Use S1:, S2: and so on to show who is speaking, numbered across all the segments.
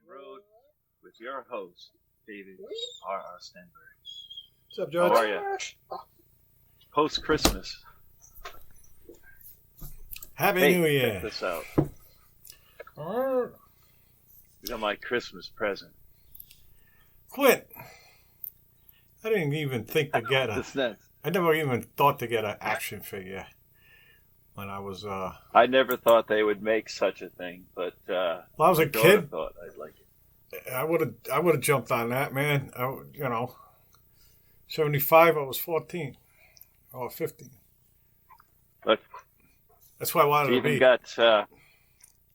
S1: Road with your host, David R. Stenberg.
S2: What's up, George?
S1: How are you? Post Christmas.
S2: Happy
S1: Hey,
S2: New Year.
S1: check this out.
S2: Oh,
S1: You got my Christmas present.
S2: quit. I didn't even think to get a.
S1: This next.
S2: I never even thought to get an action figure when I was.
S1: I never thought they would make such a thing, but
S2: When I was a
S1: my daughter
S2: kid,
S1: thought I'd like it.
S2: I would have jumped on that, man. 75. I was 14 or 15.
S1: Look,
S2: That's why I wanted to be.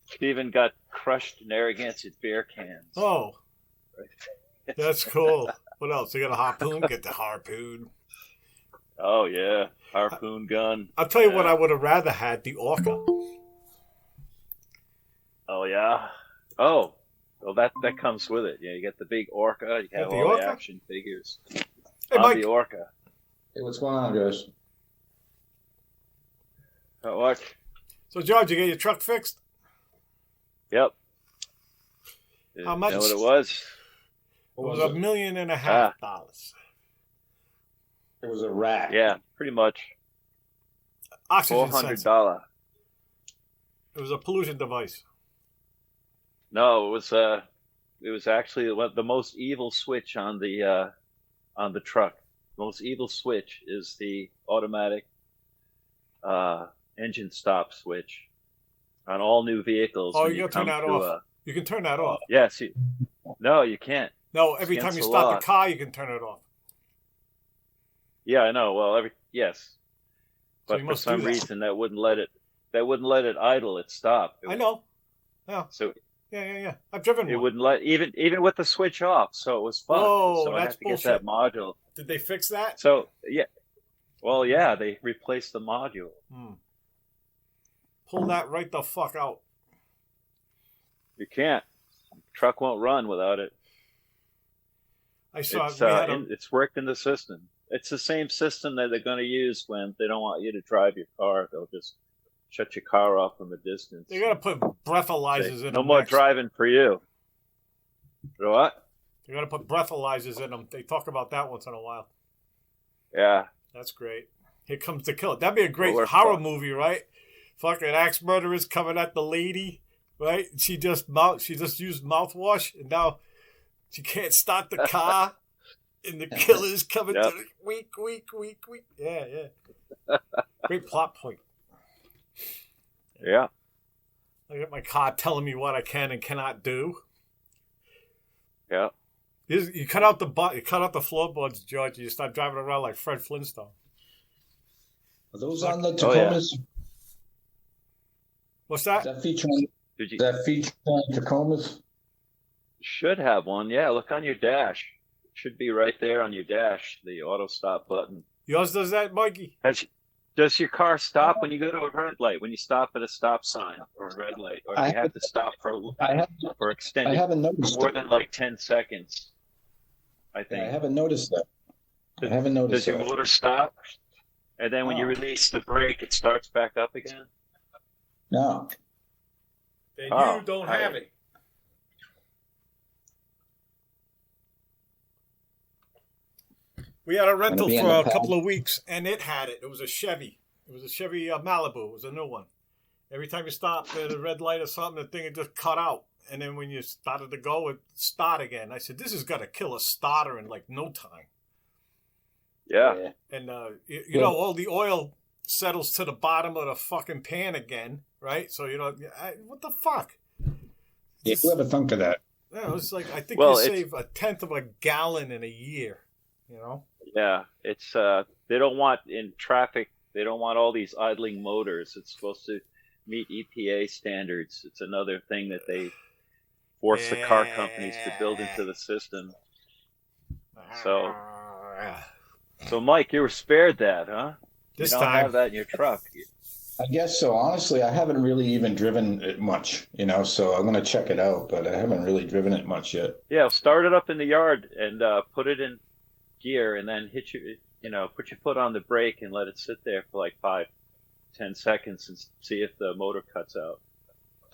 S1: Steven got crushed Narragansett beer cans.
S2: Oh, that's cool. What else? They got a harpoon. Get the harpoon.
S1: Oh yeah, harpoon gun.
S2: I'll tell you what I would have rather had, the orca.
S1: Oh yeah. Oh, well that comes with it. Yeah, you get the big orca. You have
S2: the
S1: all
S2: orca?
S1: the action figures.
S2: Hey, Mike.
S1: The orca.
S3: Hey, what's going on, guys?
S1: What?
S2: So, George, you get your truck fixed?
S1: Yep.
S2: How much?
S1: You know what it was?
S2: It was $1.5 million.
S3: It was a rack.
S1: Yeah, pretty much.
S2: Oxygen sensor.
S1: $400.
S2: It was a pollution device.
S1: No, it was actually the most evil switch on the truck. The most evil switch is the automatic engine stop switch on all new vehicles.
S2: Oh, you can turn that off. You can turn that off.
S1: Yes. No, you can't.
S2: No, every time you start the car, you can turn it off.
S1: Yeah, I know. Well, yes,
S2: So
S1: but for some reason that wouldn't let it idle. It stopped.
S2: I know. Yeah.
S1: So
S2: yeah. I've driven
S1: it
S2: one.
S1: wouldn't let even with the switch off. So it was fun.
S2: Oh,
S1: so I
S2: that's
S1: had to get that module.
S2: Did they fix that?
S1: So yeah. Well, yeah, they replaced the module.
S2: Pull that right the fuck out.
S1: You can't. The truck won't run without it.
S2: I saw
S1: it's worked in the system. It's the same system that they're going to use when they don't want you to drive your car. They'll just shut your car off from a distance.
S2: They got to put breathalyzers in them.
S1: No more driving for you. What?
S2: They got to put breathalyzers in them. They talk about that once in a while.
S1: Yeah.
S2: That's great. Here comes the killer. That'd be a great horror movie, right? Fucking axe murderers coming at the lady, right? She just used mouthwash, and now she can't start the car, and the killer's coming to the weak. Yeah. Great plot point.
S1: Yeah.
S2: I got my car telling me what I can and cannot do.
S1: Yeah.
S2: You cut out the floorboards, George. You start driving around like Fred Flintstone.
S3: Are those on the Tacomas?
S2: What's that?
S3: Is that feature on Tacomas?
S1: Should have one. Yeah, look on your dash. It should be right there on your dash, the auto stop button.
S2: Yours does that, Mikey?
S1: Does your car stop when you go to a red light, when you stop at a stop sign or a red light, or do you have to stop for extended
S3: I haven't noticed
S1: more than like 10 seconds, I think.
S3: Yeah, I haven't noticed that.
S1: Does your motor stop? And then when you release the brake, it starts back up again?
S3: No.
S2: Then you don't have it. We had a rental for a couple of weeks, and it had it. It was a Chevy. It was a Chevy Malibu. It was a new one. Every time you stopped at a red light or something, the thing would just cut out. And then when you started to go, it start again. I said, this is going to kill a starter in like no time.
S1: Yeah.
S2: And, you know, all the oil settles to the bottom of the fucking pan again, right? So, what the fuck?
S3: Yeah, you ever think of that?
S2: Yeah, it's like, I think you save 1/10 of a gallon in a year,
S1: Yeah, it's they don't want in traffic. They don't want all these idling motors. It's supposed to meet EPA standards. It's another thing that they force the car companies to build into the system. So Mike, you were spared that, huh?
S2: This
S1: you don't
S2: time
S1: have that in your truck.
S3: I guess so. Honestly, I haven't really even driven it much, so I'm going to check it out, but I haven't really driven it much yet.
S1: Yeah, start it up in the yard and put it in gear, and then put your foot on the brake and let it sit there for like 5-10 seconds and see if the motor cuts out.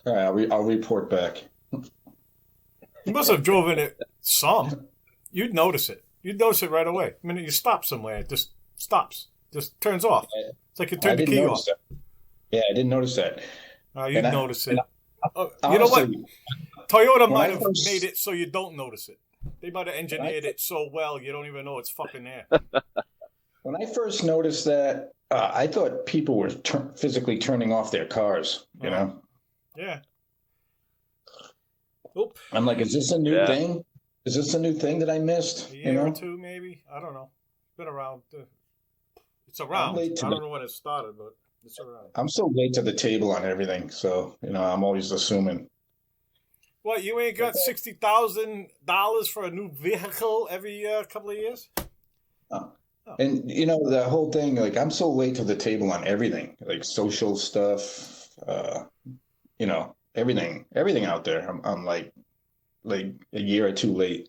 S3: All right, I'll report back.
S2: You must have driven it some. You'd notice it. You'd notice it right away. The minute you stop somewhere, it just stops. Just turns off. It's like you turned the key off.
S3: That. Yeah, I didn't notice that.
S2: You'd notice it.
S3: Honestly,
S2: you know what? Toyota might have made it so you don't notice it. They might have engineered it so well you don't even know it's fucking there.
S3: When I first noticed that, I thought people were physically turning off their cars, you know?
S2: Yeah. Oop.
S3: I'm like, is this a new thing? Is this a new thing that I missed?
S2: A year or two, maybe? I don't know. It's been around. It's around. I don't know when it started, but it's around.
S3: I'm so late to the table on everything, so, I'm always assuming.
S2: What, you ain't got $60,000 for a new vehicle every couple of years?
S3: Oh. And, the whole thing, like, I'm so late to the table on everything, like social stuff, everything out there. I'm like a year or two late,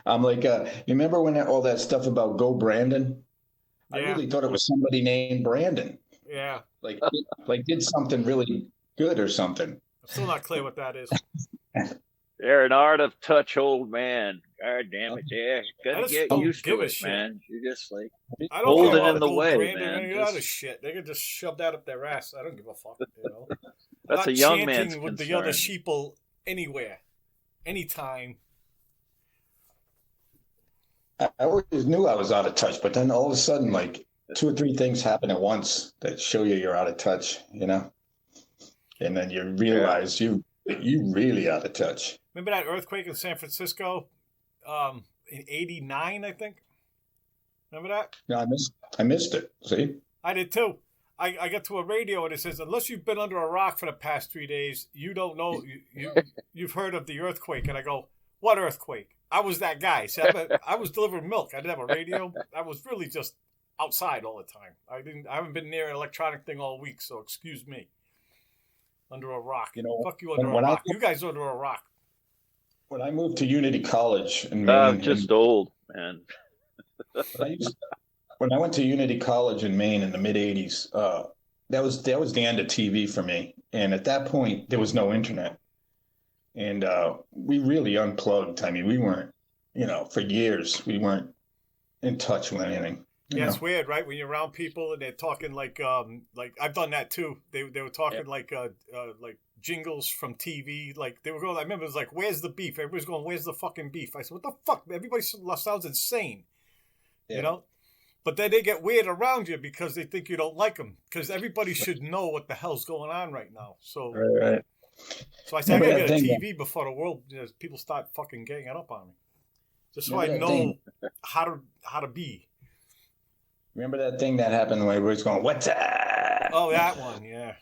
S3: I'm like, you remember when all that stuff about Go Brandon? Yeah. I really thought it was somebody named Brandon.
S2: Yeah.
S3: Like did something really good or something.
S2: I'm still not clear what that is.
S1: They're an art of touch, old man. God damn it, yeah. You gotta get used to it, man. You're just like holding in the way, man.
S2: Any other shit. They can just shove that up their ass. I don't give a fuck,
S1: That's a young man's
S2: with
S1: concern.
S2: the other sheeple anywhere, anytime.
S3: I always knew I was out of touch, but then all of a sudden, like 2 or 3 things happen at once that show you're out of touch, and then you realize you really out of touch.
S2: Remember that earthquake in San Francisco in '89, I think? Remember that?
S3: No, I missed it. See?
S2: I did too. I got to a radio and it says, unless you've been under a rock for the past 3 days, you don't know, you've heard of the earthquake. And I go, what earthquake? I was that guy. See, I was delivering milk. I didn't have a radio. I was really just outside all the time. I haven't been near an electronic thing all week, so excuse me. Under a rock. Fuck you under a rock. You guys under a rock.
S3: When I moved to Unity College in Maine,
S1: I'm just old, man.
S3: When I went to Unity College in Maine in the mid '80s, that was the end of TV for me. And at that point, there was no internet, and we really unplugged. I mean, we weren't, for years, we weren't in touch with anything.
S2: Yeah, it's weird, right? When you're around people and they're talking like I've done that too. They were talking like jingles from TV. Like they were going. I remember it was like, "Where's the beef?" Everybody's going, "Where's the fucking beef?" I said, "What the fuck?" Everybody sounds insane, But then they get weird around you because they think you don't like them. Because everybody should know what the hell's going on right now. So,
S3: right.
S2: So I said, I gotta get a TV before the world, people start fucking ganging up on me, just so I know how to be.
S3: Remember that thing that happened where everybody's going, "What's that?"
S2: Oh, that one, yeah.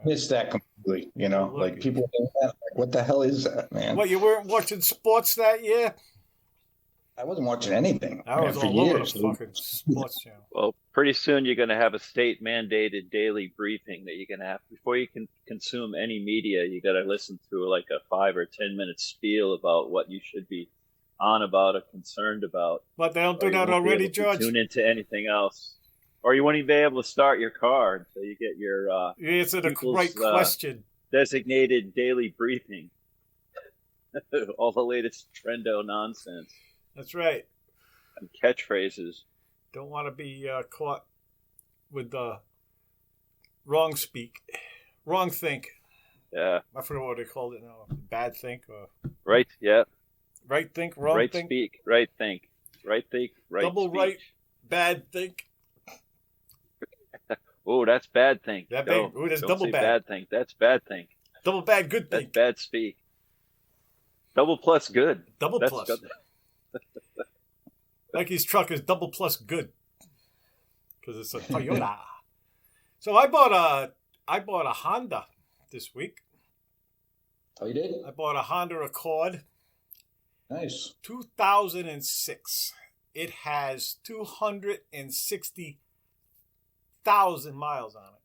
S3: Missed that completely, like people think that, like, what the hell is that, man?
S2: What, you weren't watching sports that year?
S3: I wasn't watching anything.
S2: I was all over the fucking sports channel.
S1: Well, pretty soon you're going to have a state-mandated daily briefing that you're going to have. Before you can consume any media, you got to listen to like a 5 or 10 minute spiel about what you should be on about or concerned about.
S2: But they don't do that already, George?
S1: Tune into anything else. Or you won't even be able to start your car until you get your
S2: answer the right question.
S1: Designated daily briefing. All the latest trendo nonsense.
S2: That's right.
S1: And catchphrases.
S2: Don't want to be caught with the wrong speak. Wrong think.
S1: Yeah.
S2: I forget what they called it now. Bad think. Or...
S1: Right, yeah.
S2: Right think, wrong
S1: right
S2: think.
S1: Speak, right think. Right think, right
S2: Double
S1: speech.
S2: right, bad think.
S1: Oh, that's bad think.
S2: That
S1: no,
S2: ooh, that's
S1: don't
S2: double
S1: say
S2: bad.
S1: Think. That's bad think.
S2: Double bad, good think.
S1: That's bad speak. Double plus good.
S2: Double
S1: that's
S2: plus.
S1: Good.
S2: Mikey's truck is double plus good because it's a Toyota. So I bought a Honda this week.
S3: Oh, you did?
S2: I bought a Honda Accord.
S3: Nice.
S2: 2006. It has 260,000 miles on it,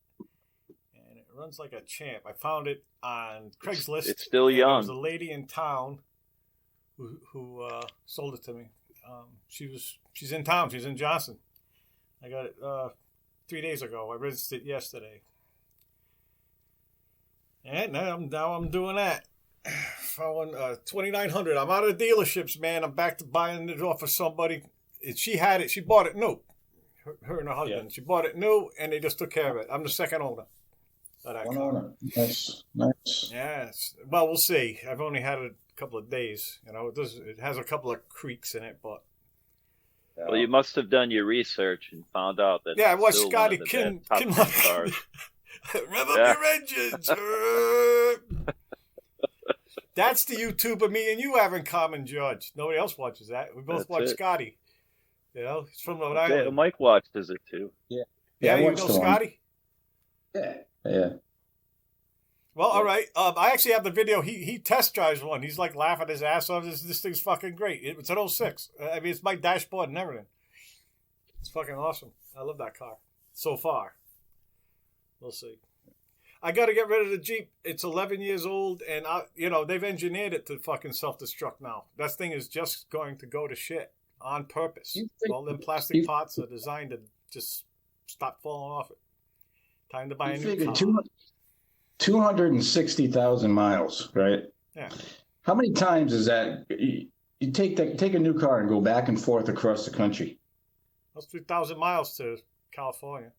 S2: and it runs like a champ. I found it on Craigslist.
S1: It's still young.
S2: There was a lady in town who sold it to me. She's in town. She's in Johnson. I got it 3 days ago. I registered it yesterday, and now I'm doing that. Found one 2,900. I'm out of dealerships, man. I'm back to buying it off of somebody. She had it. She bought it new. Her and her husband. Yeah. She bought it new, and they just took care of it. I'm the second owner of that car.
S3: Owner. Nice.
S2: Yeah. Well, we'll see. I've only had it a couple of days. You know, it has a couple of creaks in it, but.
S1: Well, you must have done your research and found out that.
S2: Yeah, I watched Scotty Kin cars. Rev up your engines. That's the YouTuber me and you have in common, George. Nobody else watches that. We both watch Scotty. You know, he's from Rhode Island.
S1: Yeah, Mike watches it too.
S2: Yeah, you know Scotty?
S3: Yeah.
S2: Well, all right. I actually have the video. He test drives one. He's like laughing his ass off. This thing's fucking great. It's an 06. I mean, it's my dashboard and everything. It's fucking awesome. I love that car. So far. We'll see. I got to get rid of the Jeep. It's 11 years old, and they've engineered it to fucking self-destruct now. That thing is just going to go to shit on purpose. All them plastic parts are designed to just stop falling off it. Time to buy a new car.
S3: 260,000 miles, right?
S2: Yeah.
S3: How many times is that? You take a new car and go back and forth across the country.
S2: That's 3,000 miles to California,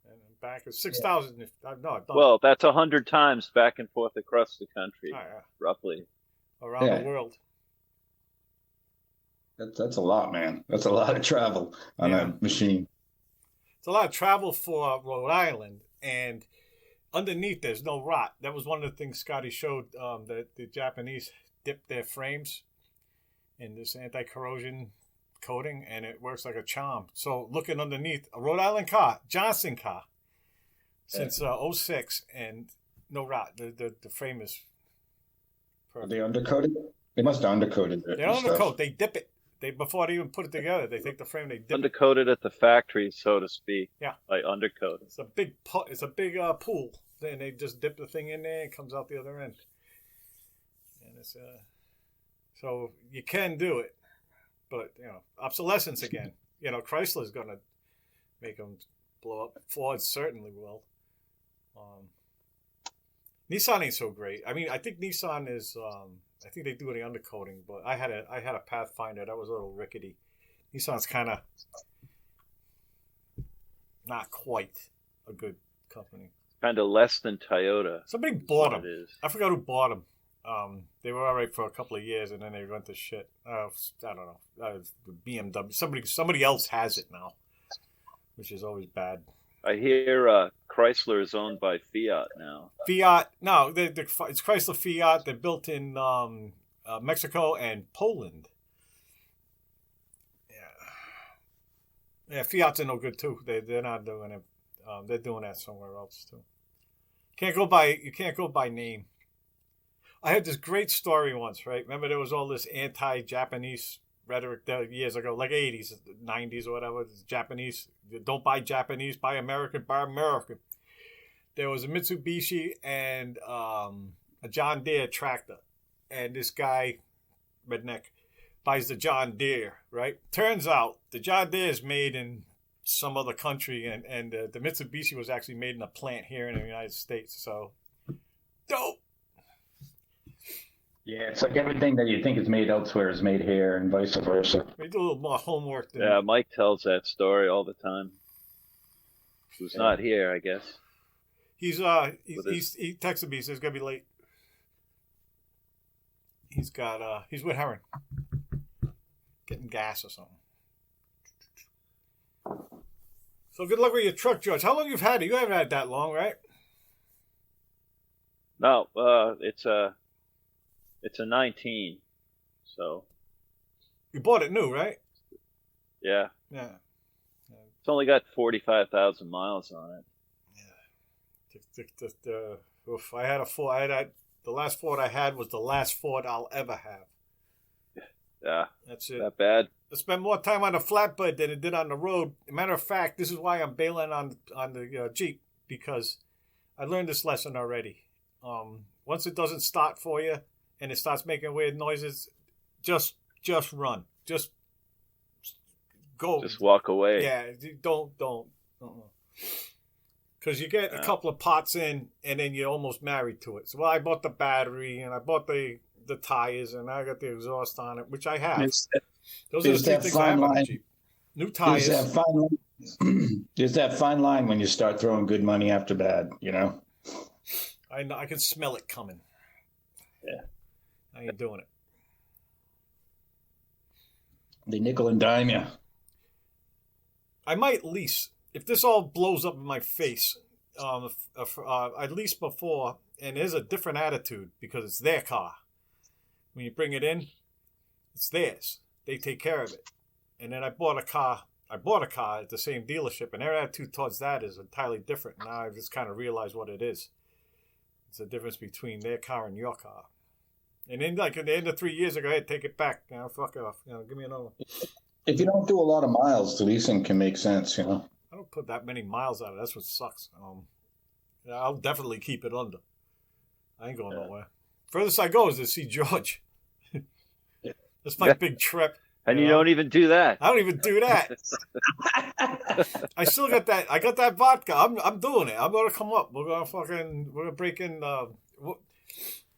S2: and back is 6,000. Yeah.
S1: Well, that's 100 times back and forth across the country, roughly
S2: around the world.
S3: That's a lot, man. That's a lot of travel on that machine.
S2: It's a lot of travel for Rhode Island, and underneath there's no rot. That was one of the things Scotty showed, that the Japanese dipped their frames in this anti-corrosion coating, and it works like a charm. So looking underneath, a Rhode Island car, Johnson car, since 06, and no rot. The frame is perfect.
S3: Are they undercoated? They must have undercoated it.
S2: They don't undercoat. They dip it. Before they even put it together, they take the frame, they dip
S1: undercoated at the factory, so to speak.
S2: Yeah,
S1: like undercoated.
S2: It's a big pool. Then they just dip the thing in there and it comes out the other end. And it's so you can do it, but obsolescence again. Chrysler's gonna make them blow up. Ford certainly will. Nissan ain't so great. I mean, I think Nissan is. I think they do the undercoating, but I had a Pathfinder that was a little rickety. Nissan's kind of not quite a good company.
S1: Kind of less than Toyota.
S2: Somebody bought them. I forgot who bought them. They were all right for a couple of years, and then they went to shit. I don't know. BMW. Somebody else has it now, which is always bad.
S1: I hear Chrysler is owned by Fiat now.
S2: Fiat? No, it's Chrysler Fiat. They're built in Mexico and Poland. Yeah, Fiat's are no good too. They're not doing it. They're doing that somewhere else too. You can't go by name. I had this great story once, right? Remember there was all this anti-Japanese rhetoric there years ago, like 80s, 90s or whatever. Japanese, don't buy Japanese, buy American, buy American. There was a Mitsubishi and a John Deere tractor. And this guy, redneck, buys the John Deere, right? Turns out the John Deere is made in some other country, and the Mitsubishi was actually made in a plant here in the United States. So, dope.
S3: Yeah, it's like everything that you think is made elsewhere is made here, and vice versa.
S2: We do a little more homework.
S1: Mike tells that story all the time. Who's not here, I guess.
S2: He texted me. He says he's gonna be late. He's with Heron, getting gas or something. So good luck with your truck, George. How long you've had it? You haven't had it that long, right?
S1: No, it's a 19. So
S2: you bought it new, right?
S1: Yeah.
S2: Yeah.
S1: It's only got 45,000 miles on it.
S2: Yeah. I had a Ford. The last Ford I had was the last Ford I'll ever have.
S1: Yeah.
S2: That's it.
S1: That bad?
S2: I spent more time on the flatbed than it did on the road. Matter of fact, this is why I'm bailing on the Jeep, because I learned this lesson already. Once it doesn't start for you and it starts making weird noises, just run. Just go.
S1: Just walk away.
S2: Yeah, don't. Because you get a couple of pots in, and then you're almost married to it. So, well, I bought the battery, and I bought the tires, and I got the exhaust on it, which I have. Those are the three things I have on the Jeep. New tires.
S3: There's that fine line when you start throwing good money after bad, you know?
S2: I know. I can smell it coming.
S3: Yeah.
S2: I ain't doing it.
S3: They nickel and dime you.
S2: I might lease. If this all blows up in my face, at least before, and there's a different attitude because it's their car. When you bring it in, it's theirs. They take care of it. And then I bought a car at the same dealership, and their attitude towards that is entirely different. Now I've just kind of realized what it is. It's the difference between their car and your car. And then, like, at the end of 3 years, I go, hey, take it back. You know, fuck off. You know, give me another one.
S3: If you don't do a lot of miles, the leasing can make sense, you know?
S2: I don't put that many miles on it. That's what sucks. I'll definitely keep it under. I ain't going nowhere. Furthest I go is to see George. That's my big trip.
S1: And you don't even do that.
S2: I don't even do that. I still got that. I got that vodka. I'm doing it. I'm gonna come up. We're gonna break in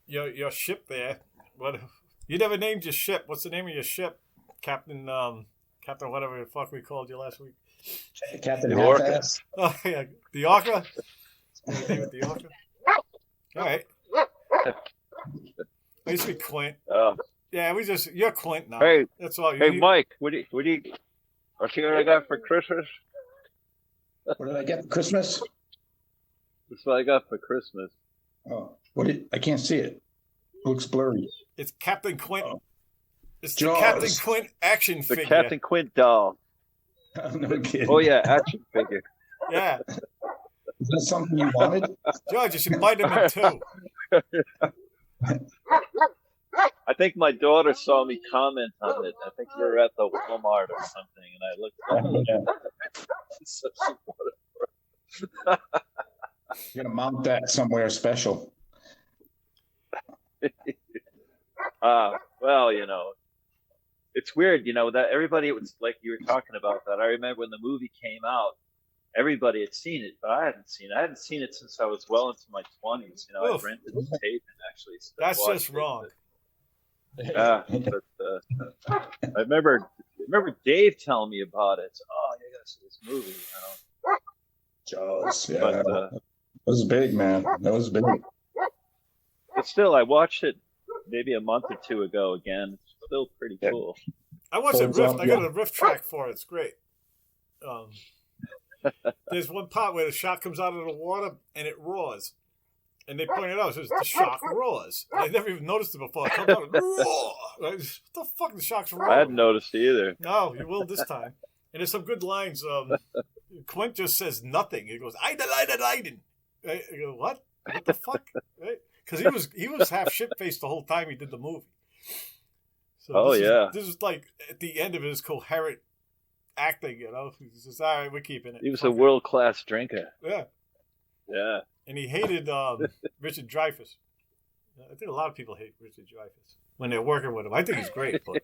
S2: your ship there. What you never named your ship? What's the name of your ship, Captain whatever the fuck we called you last week?
S3: Captain Orca.
S2: Oh yeah, the Orca. Name it the Orca. All right. I used to be Quint. Yeah, you're Clint now.
S1: Hey,
S2: that's all.
S1: Hey, Mike, what do you? What I got for Christmas?
S3: What did I get for Christmas?
S1: That's what I got for Christmas.
S3: Oh, I can't see it. It looks blurry.
S2: It's Captain Quint.
S3: Oh.
S2: It's the Captain Quint action figure.
S1: The Captain Quint doll.
S3: No kidding.
S1: Oh yeah, action figure.
S2: Yeah.
S3: Is that something you wanted?
S2: George, you should buy them in two.
S1: I think my daughter saw me comment on it. I think we were at the Walmart or something, and I looked at it.
S3: You're going to mount that somewhere special.
S1: Well, you know, it's weird, you know, that everybody was like you were talking about that. I remember when the movie came out, everybody had seen it, but I hadn't seen it. I hadn't seen it since I was well into my 20s. You know, I rented the tape and actually.
S2: That's just wrong.
S1: But I remember Dave telling me about it. Oh, you gotta see this movie, you know.
S3: Jaws, yeah. But, that was big, man. That was big.
S1: But still, I watched it maybe a month or two ago again. It's still pretty cool.
S2: I watched a riff. I got a riff track for it. It's great. There's one part where the shark comes out of the water and it roars. And they pointed out, it says, the shark roars. I never even noticed it before. It comes out and roar. Like, what the fuck, the shark's roaring?
S1: I hadn't noticed either.
S2: No, you will this time. And there's some good lines. Quint just says nothing. He goes, I delighted. I go, what? What the fuck? Right? Because he was half shit-faced the whole time he did the movie. So this is like at the end of his coherent acting, you know. He says, all right, we're keeping it.
S1: He was a world-class drinker.
S2: Yeah.
S1: Yeah.
S2: And he hated Richard Dreyfuss. I think a lot of people hate Richard Dreyfuss when they're working with him. I think he's great, but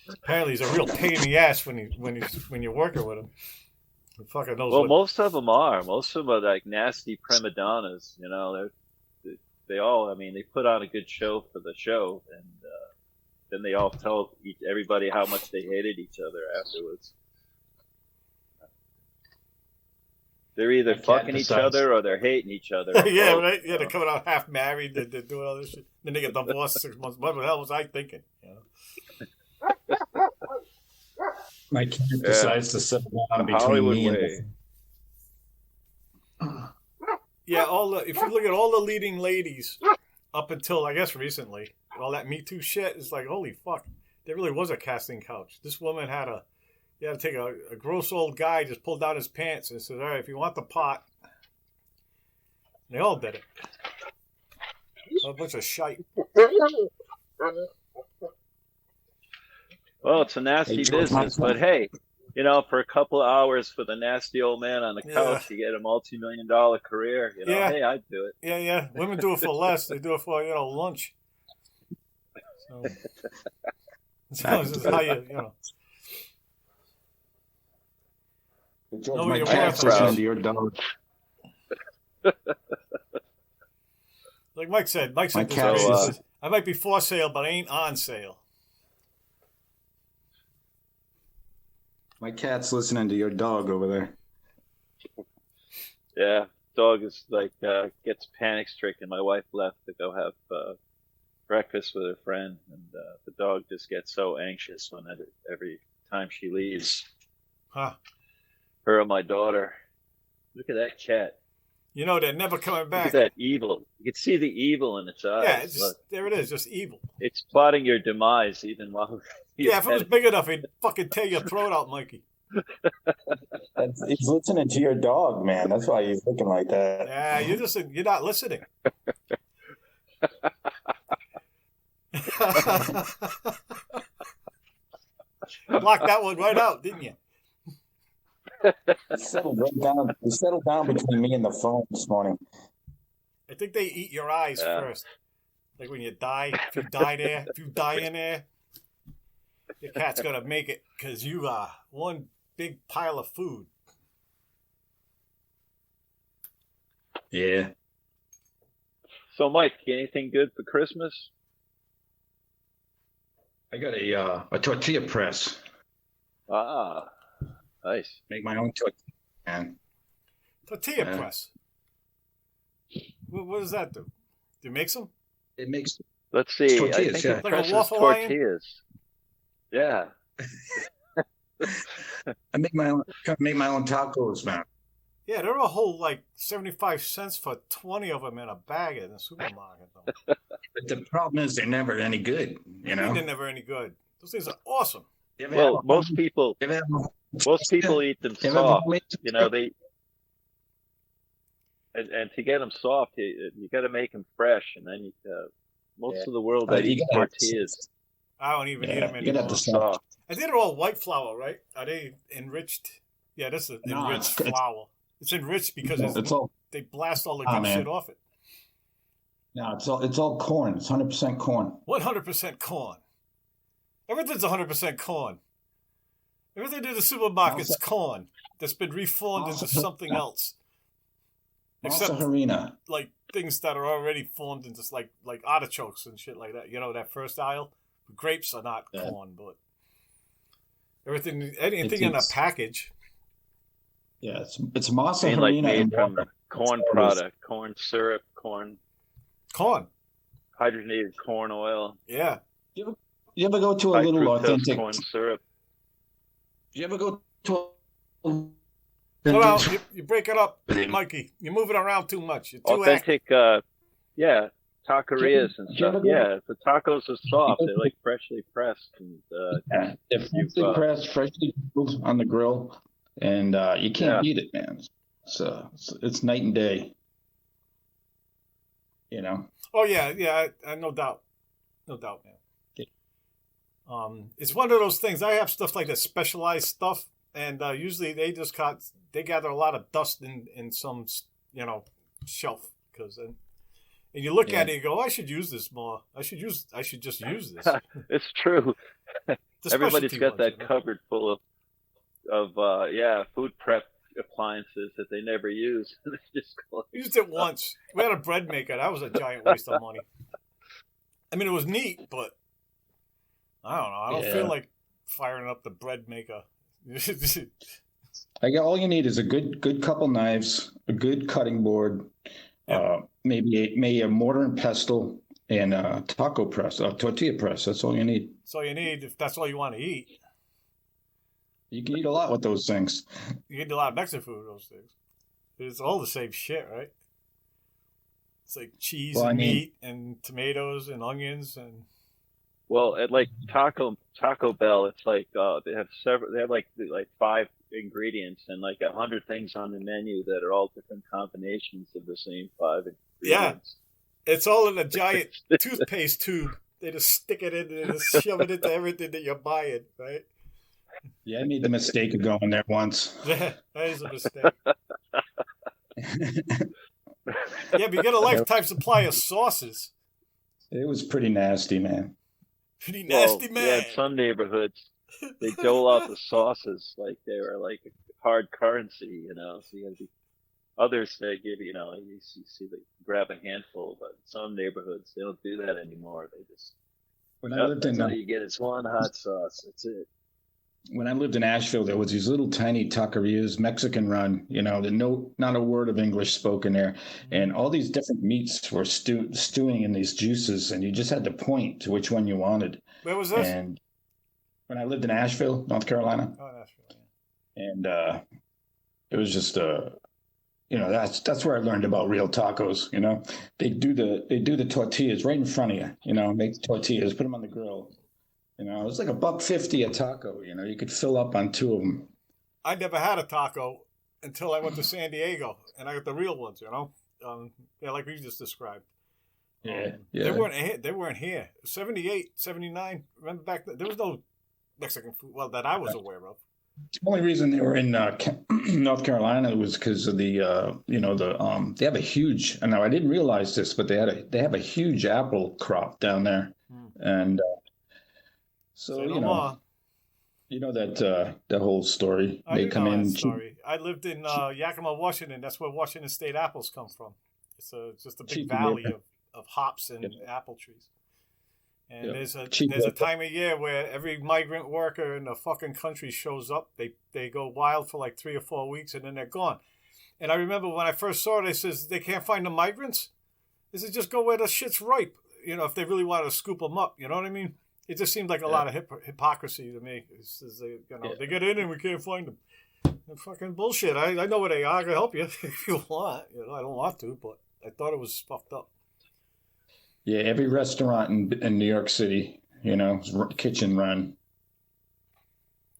S2: apparently he's a real pain in the ass when you're working with him. He fucking knows.
S1: Well, most of them are. Most of them are like nasty prima donnas. You know, they all. I mean, they put on a good show for the show, and then they all tell everybody how much they hated each other afterwards. They're either fucking each other or they're hating each other.
S2: Yeah, right. Yeah, they're coming out half married. They're doing all this shit. Then they get divorced 6 months. What the hell was I thinking? You know?
S3: My kid decides to settle down between
S1: Hollywood
S3: me
S1: way.
S3: and.
S2: Yeah, if you look at all the leading ladies up until I guess recently, all that Me Too shit is like, holy fuck, there really was a casting couch. This woman had to take a gross old guy, just pulled down his pants and said, all right, if you want the pot. And they all did it. A bunch of shite.
S1: Well, it's a nasty business, but hey, you know, for a couple of hours for the nasty old man on the couch, you get a multi-million-dollar career. You know, hey, I'd do it.
S2: Yeah. Women do it for less. They do it for, lunch. So this is how you know.
S3: George, my cat's listening to your dog.
S2: Like Mike said
S3: My
S2: this
S3: cat
S2: man
S3: is
S2: says, I might be for sale, but I ain't on sale.
S3: my cat's listening to your dog over there.
S1: Yeah, dog is like gets panic stricken. My wife left to go have breakfast with her friend, and the dog just gets so anxious every time she leaves.
S2: Huh.
S1: Her and my daughter. Look at that cat.
S2: You know they're never coming
S1: Look at
S2: back.
S1: that evil. You can see the evil in its eyes.
S2: Yeah, it's just, there it is, just evil.
S1: It's plotting your demise, even while.
S2: Yeah, if it was big enough, he'd fucking tear your throat out, Mikey.
S3: He's listening to your dog, man. That's why he's looking like that.
S2: Yeah, you're not listening. Blocked that one right out, didn't you?
S3: He settled right down. He settled down between me and the phone this morning.
S2: I think they eat your eyes first. Like when you die, if you die in there, your cat's gonna make it because you are one big pile of food.
S3: Yeah.
S1: So, Mike, anything good for Christmas?
S3: I got a tortilla press.
S1: Ah, nice.
S3: Make my own tortilla, man.
S2: Tortilla press. What does that do? Do you make some?
S3: It makes
S1: Let's see.
S3: tortillas,
S1: I think
S3: yeah.
S1: it
S2: Like a
S1: presses
S2: waffle
S1: tortillas. Yeah.
S3: I make my own tacos, man.
S2: Yeah, they're a whole like 75 cents for 20 of them in a bag in the supermarket. Though.
S3: But the problem is they're never any good, you know?
S2: They're never any good. Those things are awesome.
S1: Well, most people eat them soft. You know, and to get them soft, you got to make them fresh, and then most of the world that eats tortillas.
S2: I don't even eat them anymore.
S1: Soft.
S2: I think they're all white flour, right? Are they enriched? Yeah, this is enriched flour. It's enriched because they blast all the good shit off it.
S3: No, it's all corn. It's 100% corn.
S2: 100% corn. Everything's 100% corn. Everything in the supermarket's corn that's been reformed into something else. Except
S3: harina.
S2: Like things that are already formed into like artichokes and shit like that. You know, that first aisle. Grapes are not corn, but anything in a package.
S3: Yeah, it's masa harina
S1: like made
S3: and
S1: from
S3: water.
S1: Corn product, corn syrup, corn, hydrogenated corn oil.
S2: Yeah.
S3: You ever go to a little authentic
S1: corn syrup?
S3: You ever go to a
S2: well, you break it up, Mikey. You're moving around too much. You're too
S1: authentic, taquerias and stuff. Yeah, the tacos are soft. They're like freshly pressed. And,
S3: they're freshly pressed, freshly cooked on the grill, and you can't beat it, man. It's night and day. You know?
S2: Oh, yeah, no doubt. No doubt, man. It's one of those things. I have stuff like that, specialized stuff, and usually they gather a lot of dust in some, shelf because and you look at it and you go, I should use this more. I should just use this.
S1: It's true. Everybody's got that cupboard full of food prep appliances that they never use.
S2: Used it once. We had a bread maker. That was a giant waste of money. I mean, it was neat, but I don't know. I don't feel like firing up the bread maker.
S3: All you need is a good couple knives, a good cutting board, maybe a mortar and pestle, and a taco press, a tortilla press. That's all you need.
S2: That's all you need if that's all you want to eat.
S3: You can eat a lot with those things.
S2: You can eat a lot of Mexican food with those things. It's all the same shit, right? It's like cheese and meat and tomatoes and onions and.
S1: Well, at like Taco Bell, it's like they have like 5 ingredients and like 100 things on the menu that are all different combinations of the same 5 ingredients.
S2: Yeah, it's all in a giant toothpaste tube. They just stick it in and just shove it into everything that you're buying, right?
S3: Yeah, I made the mistake of going there once.
S2: Yeah, that is a mistake. Yeah, but you get a lifetime supply of sauces.
S3: It was pretty nasty, man.
S2: Pretty nasty, man.
S1: Yeah, in some neighborhoods, they dole out the sauces like they were like hard currency, So you got to be Others they give you see they grab a handful, but some neighborhoods they don't do that anymore. They just
S3: When I
S1: yep,
S3: lived
S1: that's
S3: in
S1: all you get is one hot sauce. That's it.
S3: when I lived in Asheville, there was these little tiny taquerias, Mexican run. Not a word of English spoken there, and all these different meats were stewing in these juices, and you just had to point to which one you wanted.
S2: Where was this?
S3: And when I lived in Asheville, North Carolina,
S2: Oh, Nashville. Yeah.
S3: and it was just that's where I learned about real tacos. They do the tortillas right in front of you. Make tortillas, put them on the grill. It was like $1.50 a taco. You could fill up on two of them.
S2: I never had a taco until I went to San Diego, and I got the real ones. Like we just described.
S3: Yeah.
S2: They weren't here. 78, 79. Remember back then, there was no Mexican food, well, that I was aware of.
S3: The only reason they were in North Carolina was because of they have a huge. And now I didn't realize this, but they have a huge apple crop down there, and so you know that whole story. They come in.
S2: Story. I lived in Yakima, Washington. That's where Washington State apples come from. It's just a big valley of hops and apple trees. And there's a time of year where every migrant worker in the fucking country shows up. They go wild for like 3 or 4 weeks, and then they're gone. And I remember when I first saw it, they says they can't find the migrants. They said just go where the shit's ripe. If they really want to scoop them up, you know what I mean? It just seemed like a lot of hypocrisy to me. They get in and we can't find them. They're fucking bullshit. I know where they are. I can help you if you want. I don't want to, but I thought it was fucked up.
S3: Yeah, every restaurant in New York City, kitchen run.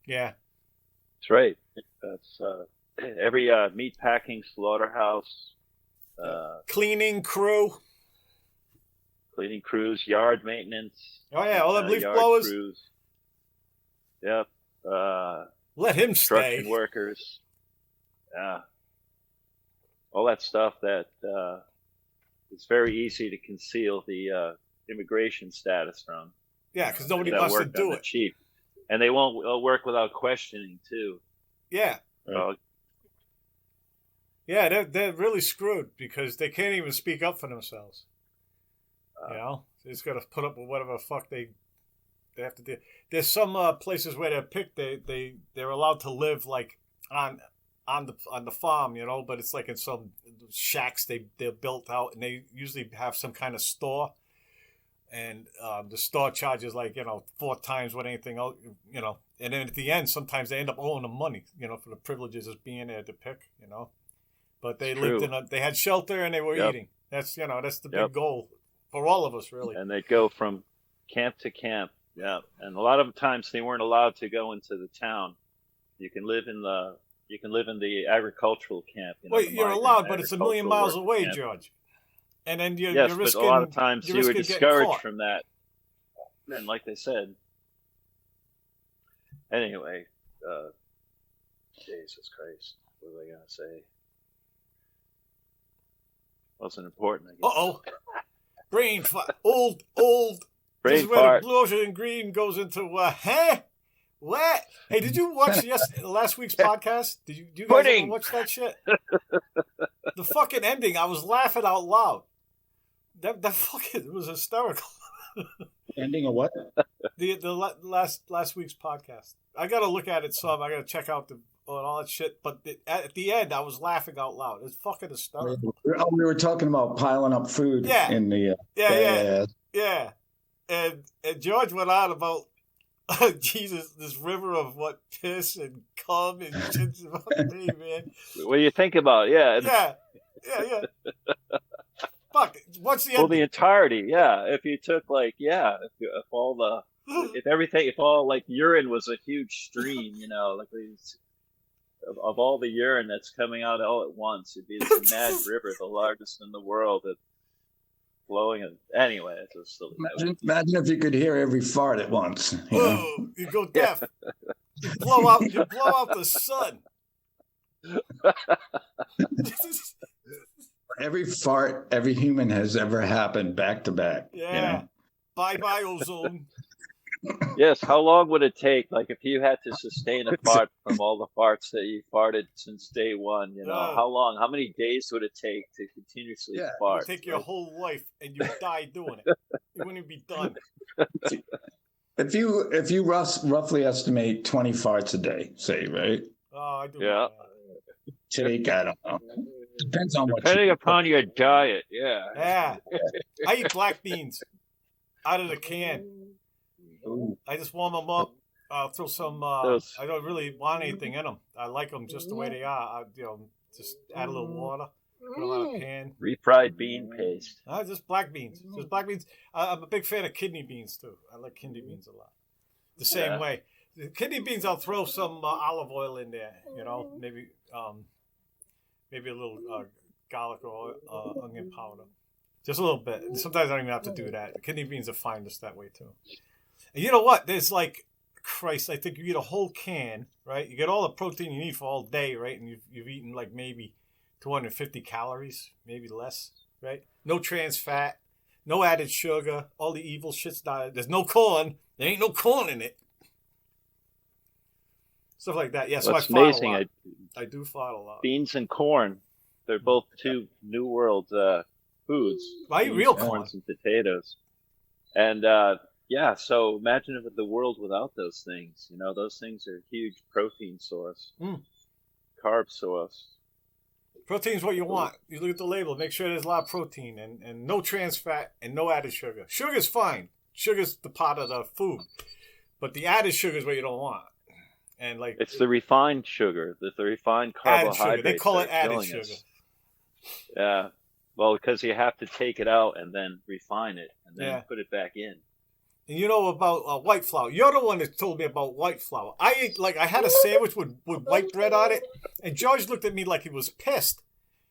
S1: Yeah, that's right. That's every meat packing slaughterhouse,
S2: cleaning crews,
S1: yard maintenance.
S2: Oh yeah, all the leaf blowers.
S1: Crews. Yep.
S2: Let him
S1: construction
S2: stay.
S1: Workers. Yeah. All that stuff that it's very easy to conceal the immigration status from.
S2: Yeah, because nobody wants to do it.
S1: Cheap, and they won't work without questioning too.
S2: Yeah. Yeah, they're really screwed because they can't even speak up for themselves. They just got to put up with whatever the fuck they have to do. There's some places where they're picked. They're allowed to live like on the farm, but it's like in some shacks they're built out, and they usually have some kind of store, and the store charges like 4 times what anything else, and then at the end sometimes they end up owing them money, for the privileges of being there to pick, but they lived they had shelter and they were eating. That's that's the big goal for all of us, really.
S1: And they go from camp to camp. Yeah, and a lot of times they weren't allowed to go into the town. You can live in the agricultural camp.
S2: You're allowed, but it's a million miles away, camp. George. And then you're risking.
S1: But a lot of times you were discouraged from that. And like they said, anyway, Jesus Christ, what was I gonna say? Wasn't important. I guess.
S2: Brain fart. Old. This is where the blue ocean and green goes into what? Hey, did you watch last week's podcast? Did you guys ever watch that shit? The fucking ending, I was laughing out loud. That fucking was hysterical.
S3: Ending of what?
S2: The last week's podcast. I got to look at it some. I got to check out all that shit. But at the end, I was laughing out loud. It's fucking hysterical.
S3: We were talking about piling up food.
S2: Yeah.
S3: In the
S2: yeah. And George went on about Jesus, this river of what piss and cum and shit. Hey, man.
S1: What do you think about? Yeah.
S2: Fuck. What's the
S1: end? Well, the entirety. Yeah. If you took if all like urine was a huge stream, like these of all the urine that's coming out all at once, it'd be this mad river, the largest in the world. Flowing anyway. It's just silly.
S3: Imagine if you could hear every fart at once.
S2: You go deaf. You blow out the sun.
S3: Every fart every human has ever happened back to back.
S2: Yeah. Bye ozone.
S1: Yes, how long would it take? Like if you had to sustain a fart from all the farts that you farted since day one, how long, how many days would it take to continuously
S3: Yeah.
S2: It would
S1: fart?
S2: take your whole life, and you die doing it. You wouldn't be done.
S3: If you roughly estimate 20 farts a day, say, right?
S2: Oh, I do.
S1: Yeah.
S3: Take, I don't know. Depends on what
S1: Depending
S3: you
S1: upon your diet, yeah.
S2: Yeah. I eat black beans out of the can.
S3: Ooh.
S2: I just warm them up. I'll throw some.
S1: Those-
S2: I don't really want anything in them. I like them just the way they are. Just add a little water, put them on a pan.
S1: Refried bean paste.
S2: Just black beans. Just black beans. I'm a big fan of kidney beans too. I like kidney beans a lot. The same way. The kidney beans, I'll throw some olive oil in there. Maybe maybe a little garlic or onion powder, just a little bit. Sometimes I don't even have to do that. The kidney beans are fine just that way too. And you know what? There's like, Christ, I think you eat a whole can, right? You get all the protein you need for all day, right? And you've eaten like maybe 250 calories, maybe less, right? No trans fat, no added sugar, all the evil shit's not. There's no corn. There ain't no corn in it. Stuff like that. Yeah, so
S1: That's
S2: I fart
S1: amazing.
S2: a lot. I do fart a lot.
S1: Beans and corn, they're both two New World foods.
S2: I eat
S1: Beans,
S2: real
S1: corns
S2: corn.
S1: and potatoes. And so imagine if the world without those things. Those things are a huge protein source, carb source.
S2: Protein's what you want. You look at the label, make sure there's a lot of protein and no trans fat and no added sugar. Sugar's fine. Sugar's the part of the food. But the added sugar is what you don't want. And like
S1: It's the refined sugar, the refined
S2: added
S1: carbohydrates.
S2: sugar. They call
S1: that
S2: it
S1: are
S2: added
S1: killing
S2: sugar.
S1: us. Yeah. Well, because you have to take it out and then refine it and then put it back in.
S2: And you know about white flour. You're the one that told me about white flour. I had a sandwich with white bread on it, and George looked at me like he was pissed.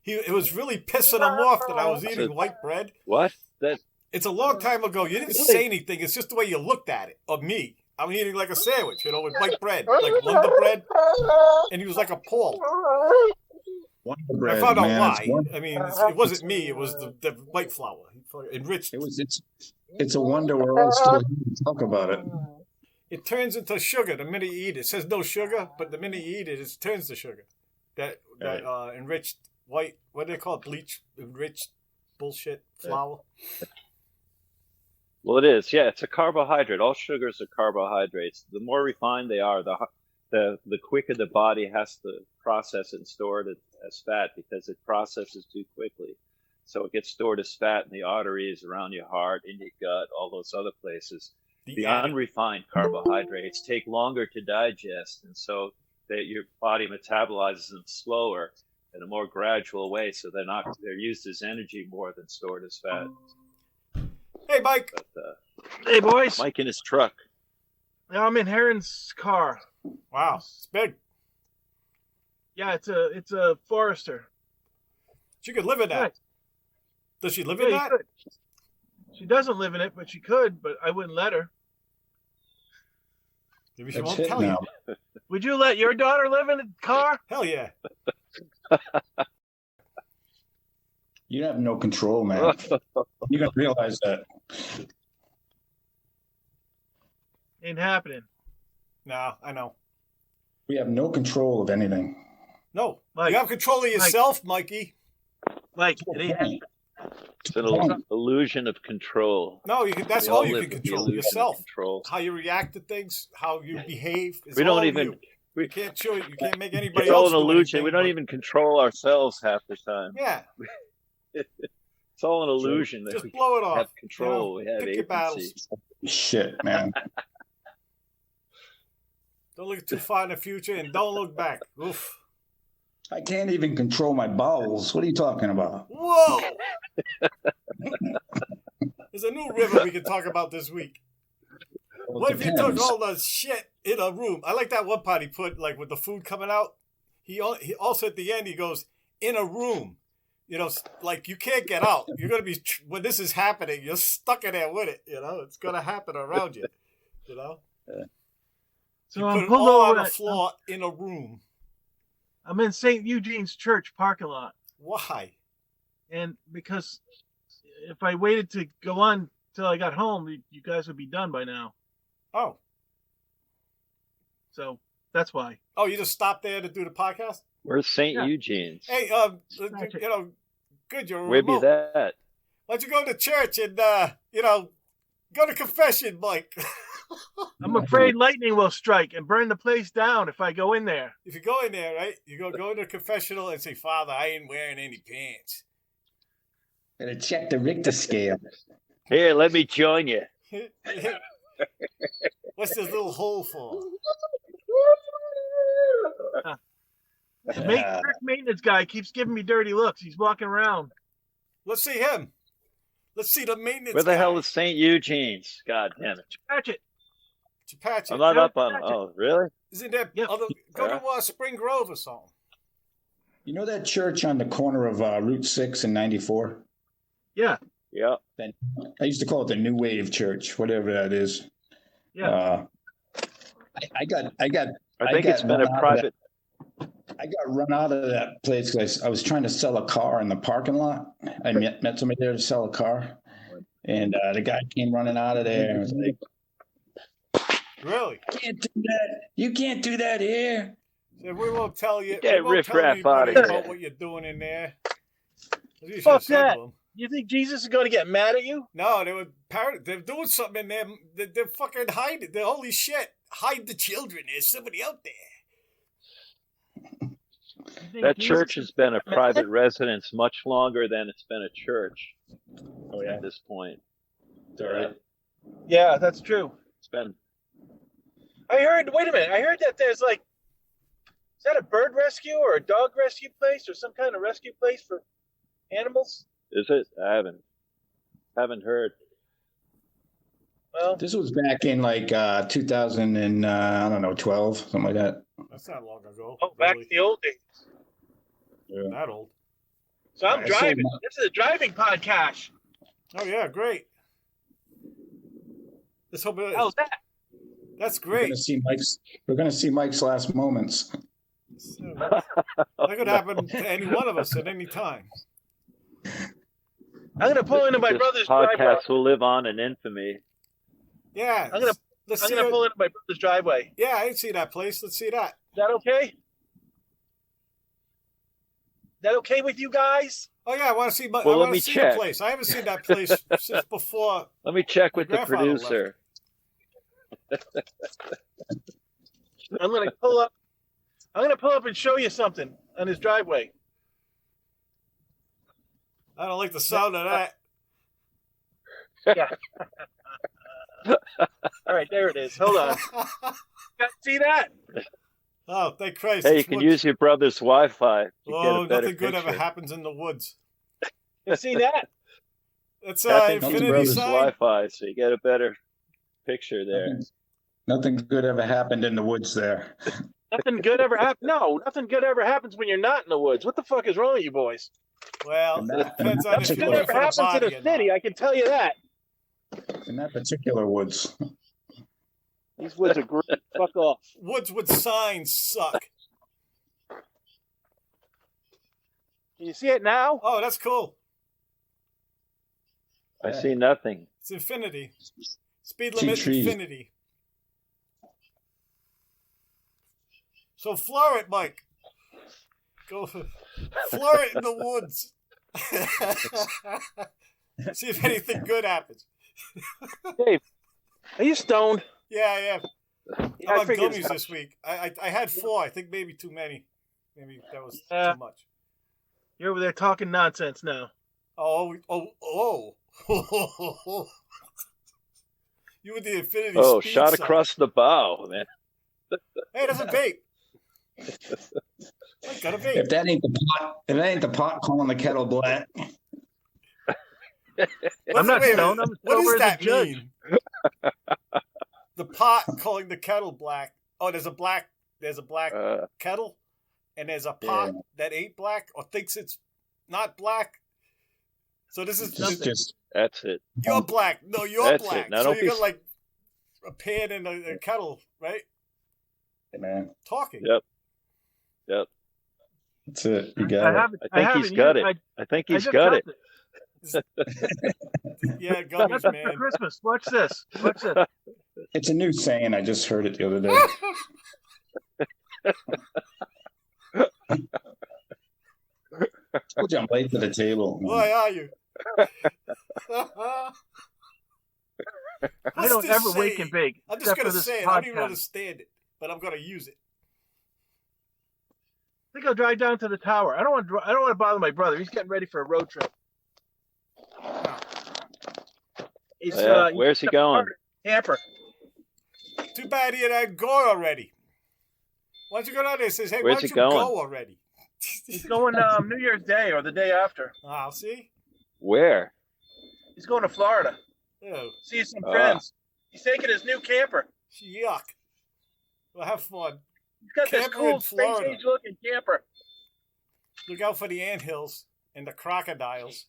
S2: It was really pissing him off that I was eating white bread.
S1: What?
S2: It's a long time ago. You didn't say anything. It's just the way you looked at it, of me. I'm eating like a sandwich, with white bread, like Wonder Bread. And he was like appalled.
S3: Wonder Bread,
S2: I found out
S3: man,
S2: why. I mean, it wasn't me. It was the white flour. Enriched.
S3: It's a wonder we're all still here to talk about it.
S2: It turns into sugar the minute you eat it. It says no sugar, but the minute you eat it, it turns to sugar. That enriched white, what do they call it? Bleach enriched bullshit flour.
S1: Well, it is. Yeah, it's a carbohydrate. All sugars are carbohydrates. The more refined they are, the quicker the body has to process it and store it as fat because it processes too quickly. So it gets stored as fat in the arteries, around your heart, in your gut, all those other places. The unrefined carbohydrates take longer to digest, and so that your body metabolizes them slower in a more gradual way. So they're used as energy more than stored as fat.
S2: Hey, Mike.
S1: But,
S4: hey, boys.
S1: Mike in his truck.
S4: Now I'm in Heron's car.
S2: Wow, it's big.
S4: Yeah, it's a Forester.
S2: She could live in that.
S4: Right.
S2: Does she live in that?
S4: Could. She doesn't live in it, but she could. But I wouldn't let her.
S2: Maybe she won't tell you.
S4: Would you let your daughter live in a car?
S2: Hell yeah.
S3: You have no control, man. You gotta realize that.
S4: Ain't happening.
S2: No, I know.
S3: We have no control of anything.
S2: No,
S4: Mike,
S2: you have control of yourself, Mikey.
S4: Like it ain't happening.
S1: It's an illusion of control.
S2: No, that's all you can control. Yourself.
S1: Control.
S2: How you react to things, how you behave.
S1: We don't even.
S2: You can't show it. You can't make anybody
S1: It's
S2: else
S1: all an
S2: do
S1: illusion.
S2: anything,
S1: We don't even control ourselves half the time.
S2: Yeah.
S1: It's all an illusion.
S2: Just blow it off.
S1: Have control. We have
S2: pick
S1: agency.
S2: your battles.
S3: Shit, man.
S2: Don't look too far in the future and don't look back. Oof.
S3: I can't even control my bowels. What are you talking about?
S2: Whoa! There's a new river we can talk about this week.
S3: Well,
S2: What if you took
S3: depends.
S2: all the shit in a room? I like that one part he put, like with the food coming out. He also at the end he goes, in a room. Like you can't get out. You're gonna be when this is happening. You're stuck in there with it. It's gonna happen around you.
S4: So
S2: you
S4: I'm
S2: put it
S4: pulled
S2: all
S4: over.
S2: on the floor in a room.
S4: I'm in St. Eugene's Church parking lot,
S2: Why?
S4: and because if I waited to go on till I got home, you guys would be done by now.
S2: Oh.
S4: So that's why.
S2: Oh, you just stopped there to do the podcast?
S1: Where's St. Eugene's?
S2: Hey, good, you're
S1: Where be
S2: remote.
S1: that?
S2: Why don't you go to church and, go to confession, Mike?
S4: I'm afraid lightning will strike and burn the place down if I go in there.
S2: If you go in there, right, you go into the confessional and say, Father, I ain't wearing any pants.
S3: Gotta check the Richter scale.
S1: Here, let me join you.
S2: What's this little hole for?
S4: The maintenance guy keeps giving me dirty looks. He's walking around.
S2: Let's see him. Let's see the maintenance
S1: Where the
S2: guy.
S1: hell is St. Eugene's? God damn it.
S4: Patch it.
S2: Patch it.
S1: I'm not up on. Oh, really?
S2: Isn't there?
S4: Yep.
S2: Go to Spring Grove or something.
S3: You know that church on the corner of Route 6 and 94?
S4: Yeah.
S1: Yeah.
S3: I used to call it the New Wave Church, whatever that is.
S4: Yeah.
S3: I think
S1: it's been a private.
S3: I got run out of that place because I was trying to sell a car in the parking lot. I met somebody there to sell a car, and the guy came running out of there and was like,
S2: "Really?
S3: You can't do that here."
S2: So we won't tell you.
S1: Get riff-raff out of here.
S2: About what you're doing in there.
S4: Fuck that. You think Jesus is going to get mad at you?
S2: No, they're doing something in there. They're fucking hiding. Holy shit. Hide the children. There's somebody out there.
S1: That church has been a private residence much longer than it's been a church.
S3: Oh, yeah.
S1: At this point.
S3: All right.
S4: Yeah, that's true.
S1: It's been.
S4: Wait a minute. I heard that there's is that a bird rescue or a dog rescue place or some kind of rescue place for animals?
S1: Is it? I haven't heard.
S4: Well,
S3: this was back in 2000 and 12, something like that.
S2: That's not long ago.
S4: Oh, back in the old days.
S3: Yeah.
S2: Not old.
S4: So I'm driving. This is a driving podcast.
S2: Oh yeah, great. Let's hope it is.
S4: How's that?
S2: That's great.
S3: We're gonna see Mike's last moments.
S2: That could happen to any one of us at any time.
S4: I'm gonna pull into my brother's
S1: podcast
S4: driveway.
S1: will live on in infamy.
S2: Yeah.
S4: I'm gonna pull into my brother's driveway.
S2: Yeah, I didn't see that place. Let's see that.
S4: Is that okay? Is that okay with you guys?
S2: Oh yeah, I want to see.
S1: Well, let me check.
S2: The place. I haven't seen that place since before.
S1: Let me check with the producer.
S4: I'm gonna pull up. I'm gonna pull up and show you something on his driveway.
S2: I don't like the sound of that.
S4: Yeah. All right, there it is. Hold on. See that?
S2: Oh, thank Christ.
S1: Hey, you can use your brother's Wi-Fi.
S2: Oh, nothing good ever happens in the woods.
S4: You see that?
S2: It's
S1: Infinity sign. Wi-Fi, so you get a better picture there.
S3: Nothing good ever happened in the woods there.
S4: Nothing good ever happened. No, nothing good ever happens when you're not in the woods. What the fuck is wrong with you boys?
S2: Well, it depends on if
S4: nothing
S2: you're
S4: good ever happens in the city. I can tell you that.
S3: In that particular woods.
S4: These woods are great. Fuck off.
S2: Woods with signs suck.
S4: Can you see it now?
S2: Oh, that's cool.
S1: I see nothing.
S2: It's infinity. Speed limit infinity. So floor it, Mike. Go floor it in the woods. See if anything good happens.
S4: Dave, are you stoned?
S2: Yeah.
S4: Yeah,
S2: I'm on gummies this week. I had 4. I think maybe too many. Maybe that was too much.
S4: You're over there talking nonsense now.
S2: Oh. You with the infinity
S1: Oh,
S2: speed
S1: shot
S2: sign.
S1: across the bow, man.
S2: Hey, that's a vape. I got a vape.
S3: If that ain't the pot calling the kettle black.
S4: I'm not stoned. I'm
S2: what does that
S4: judge.
S2: mean? The pot calling the kettle black. Oh, there's a black kettle, and there's a pot that ain't black or thinks it's not black. So this is
S3: just
S1: that's it.
S2: You're black. No, you're black.
S1: Now,
S2: so you got like a pan and a kettle, right?
S3: Hey, man.
S2: Talking.
S1: Yep.
S3: That's it. You got it.
S1: I think he's got it. I think he's got it.
S2: Yeah, gummies,
S4: That's
S2: man.
S4: for Christmas. Watch this.
S3: It's a new saying. I just heard it the other day. Told you I'm late to the table.
S2: Why are you?
S4: I don't ever wake and bake.
S2: I'm just going to say it. I don't even understand it, but I'm going to use it.
S4: I think I'll drive down to the tower. I don't want to bother my brother. He's getting ready for a road trip.
S1: Where's he going?
S4: Hamper.
S2: Too bad he had gone already. Why don't you go down there and say, hey, why don't you go already?
S4: He's going New Year's Day or the day after.
S2: I'll see.
S1: Where?
S4: He's going to Florida.
S2: Oh.
S4: See some friends. He's taking his new camper.
S2: Yuck. Well, have fun.
S4: He's got this cool space-age looking camper.
S2: Look out for the anthills and the crocodiles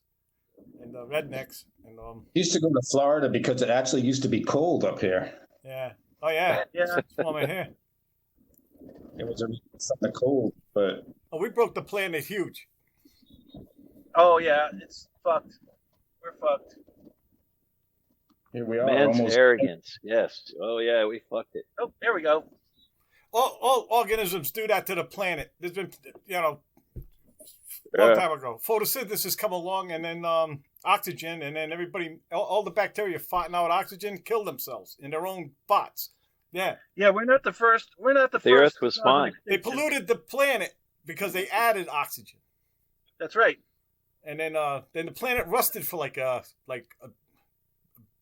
S2: and the rednecks. And
S3: He used to go to Florida because it actually used to be cold up here.
S2: Yeah. Oh, yeah.
S4: Yeah.
S2: That's warmer here.
S3: It was something cold, but...
S2: Oh, we broke the planet huge.
S4: Oh, yeah. It's fucked. We're fucked.
S3: Here we are.
S1: Man's
S3: almost
S1: arrogance. Yes. Oh, yeah, we fucked it.
S4: Oh, there we go.
S2: All organisms do that to the planet. There's been, a long time ago. Photosynthesis come along, and then oxygen, and then everybody, all the bacteria fighting out oxygen, kill themselves in their own bots. Yeah.
S4: Yeah, we're not the first.
S1: The Earth was fine.
S2: They polluted the planet because they added oxygen.
S4: That's right.
S2: And then the planet rusted for like a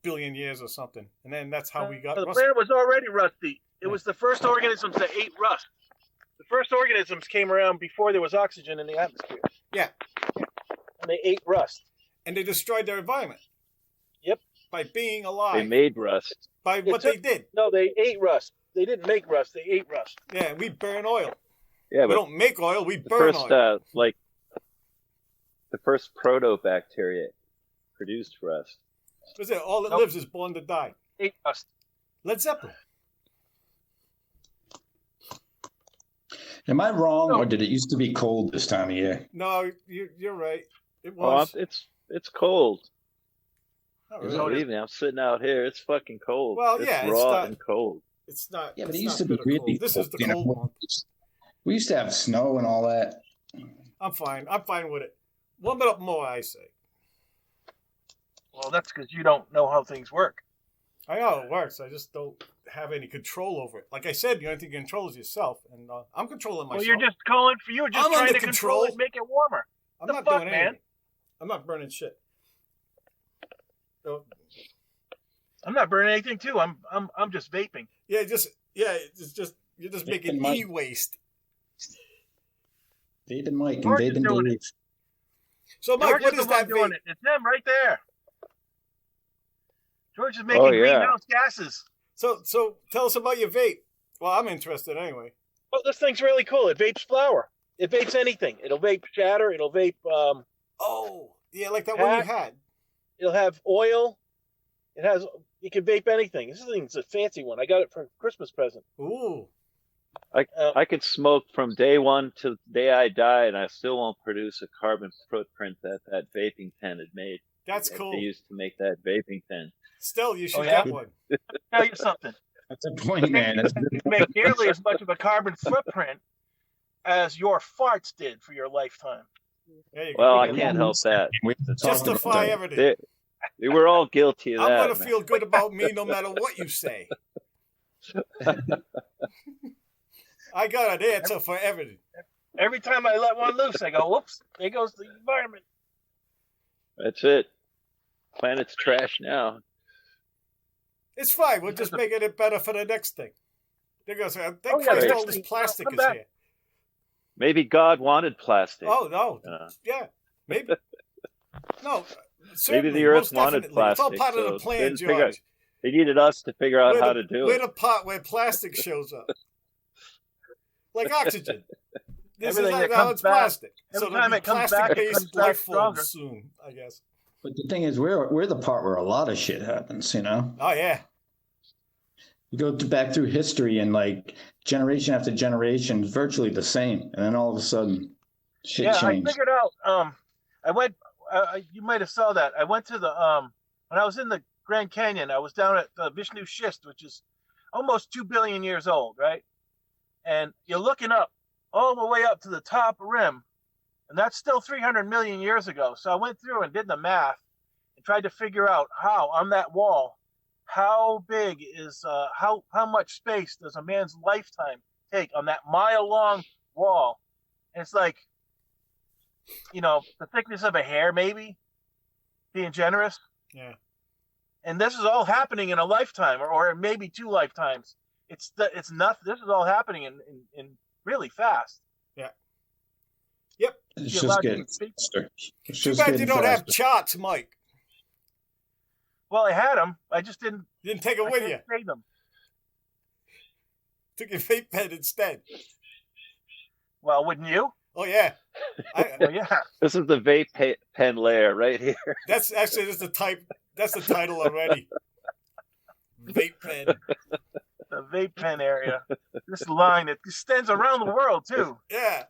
S2: billion years or something, and then that's how we got.
S4: The planet was already rusty. It was the first organisms that ate rust. The first organisms came around before there was oxygen in the atmosphere.
S2: Yeah.
S4: And they ate rust.
S2: And they destroyed their environment.
S4: Yep.
S2: By being alive.
S1: They made rust.
S2: By what they did.
S4: No, they ate rust. They didn't make rust. They ate rust.
S2: Yeah, we burn oil.
S1: Yeah,
S2: we don't make oil. We burn oil.
S1: The first proto-bacteria produced rust.
S2: What's it? All that lives is born to die.
S4: Ate rust.
S2: Led Zeppelin.
S3: Am I wrong, or did it used to be cold this time of year?
S2: No, you're right. It was.
S1: Well, it's cold.
S2: Not really.
S1: Believe me, I'm sitting out here. It's fucking cold.
S2: Well,
S1: it's
S2: yeah,
S1: raw and cold.
S2: It's not.
S3: Yeah, but it used to be really cold.
S2: This is the cold one.
S3: We used to have snow and all that.
S2: I'm fine. I'm fine with it. Warm it up more, I say.
S4: Well, that's because you don't know how things work.
S2: I know it works. I just don't have any control over it. Like I said, the only thing you control is yourself, and I'm controlling myself.
S4: Well, you're just calling for you. Just trying to control it, and make it warmer.
S2: I'm not doing anything, man. I'm not burning shit. So,
S4: I'm not burning anything too. I'm just vaping.
S2: Yeah, it's just you're just making e-waste.
S3: Vaping Mike and vaping Dave.
S2: So Mike, what is that
S4: doing
S2: vape?
S4: It's them right there. George is making greenhouse gases.
S2: So tell us about your vape. Well, I'm interested anyway.
S4: Well, this thing's really cool. It vapes flour. It vapes anything. It'll vape shatter. It'll vape.
S2: Oh, yeah, like that one you had.
S4: It'll have oil. It has. You can vape anything. This thing's a fancy one. I got it for a Christmas present.
S2: Ooh.
S1: I could smoke from day one to the day I die, and I still won't produce a carbon footprint that vaping pen had made.
S2: That's cool.
S1: They used to make that vaping pen.
S2: Still, you should get one.
S4: I'll tell you something.
S3: That's a point, man.
S4: You make nearly as much of a carbon footprint as your farts did for your lifetime.
S1: Well, I can't help that.
S2: Justify everything.
S1: They were all guilty of that.
S2: I'm going to feel good about me no matter what you say. I got an answer for everything.
S4: Every time I let one loose, I go, whoops, there goes the environment.
S1: That's it. Planet's trash now.
S2: It's fine. We're just making it better for the next thing. They're going to say, thank Christ all this plastic is here.
S1: Maybe God wanted plastic.
S2: Oh, no. Yeah, maybe. No,
S1: maybe the Earth wanted plastic.
S2: It's all part of the plan, George.
S1: They needed us to figure out how to do it.
S2: We're the part where plastic shows up. Like oxygen. This is how it's plastic.
S4: Every time it comes back, it comes back stronger.
S2: Soon, I guess.
S3: But the thing is, we're the part where a lot of shit happens, you know?
S2: Oh, yeah.
S3: You go back through history and, like, generation after generation, virtually the same. And then all of a sudden, shit changed.
S4: I figured out, I went, you might have saw that. I went to the, when I was in the Grand Canyon. I was down at the Vishnu Schist, which is almost 2 billion years old, right? And you're looking up all the way up to the top rim, and that's still 300 million years ago. So I went through and did the math and tried to figure out how on that wall, how big is how much space does a man's lifetime take on that mile-long wall? And it's like, the thickness of a hair, maybe, being generous.
S2: Yeah.
S4: And this is all happening in a lifetime, or maybe 2 lifetimes. It's not. This is all happening in really fast.
S2: Yeah. Yep.
S3: It's just getting faster.
S2: Too bad you don't have charts, Mike.
S4: Well, I had them. I just didn't.
S2: You didn't take them with you.
S4: Trade them.
S2: Took your vape pen instead.
S4: Well, wouldn't you?
S2: Oh yeah.
S4: Yeah.
S1: This is the vape pen layer right here.
S2: That's the title already. Vape pen.
S4: The vape pen area. This line, it extends around the world too.
S2: Yeah.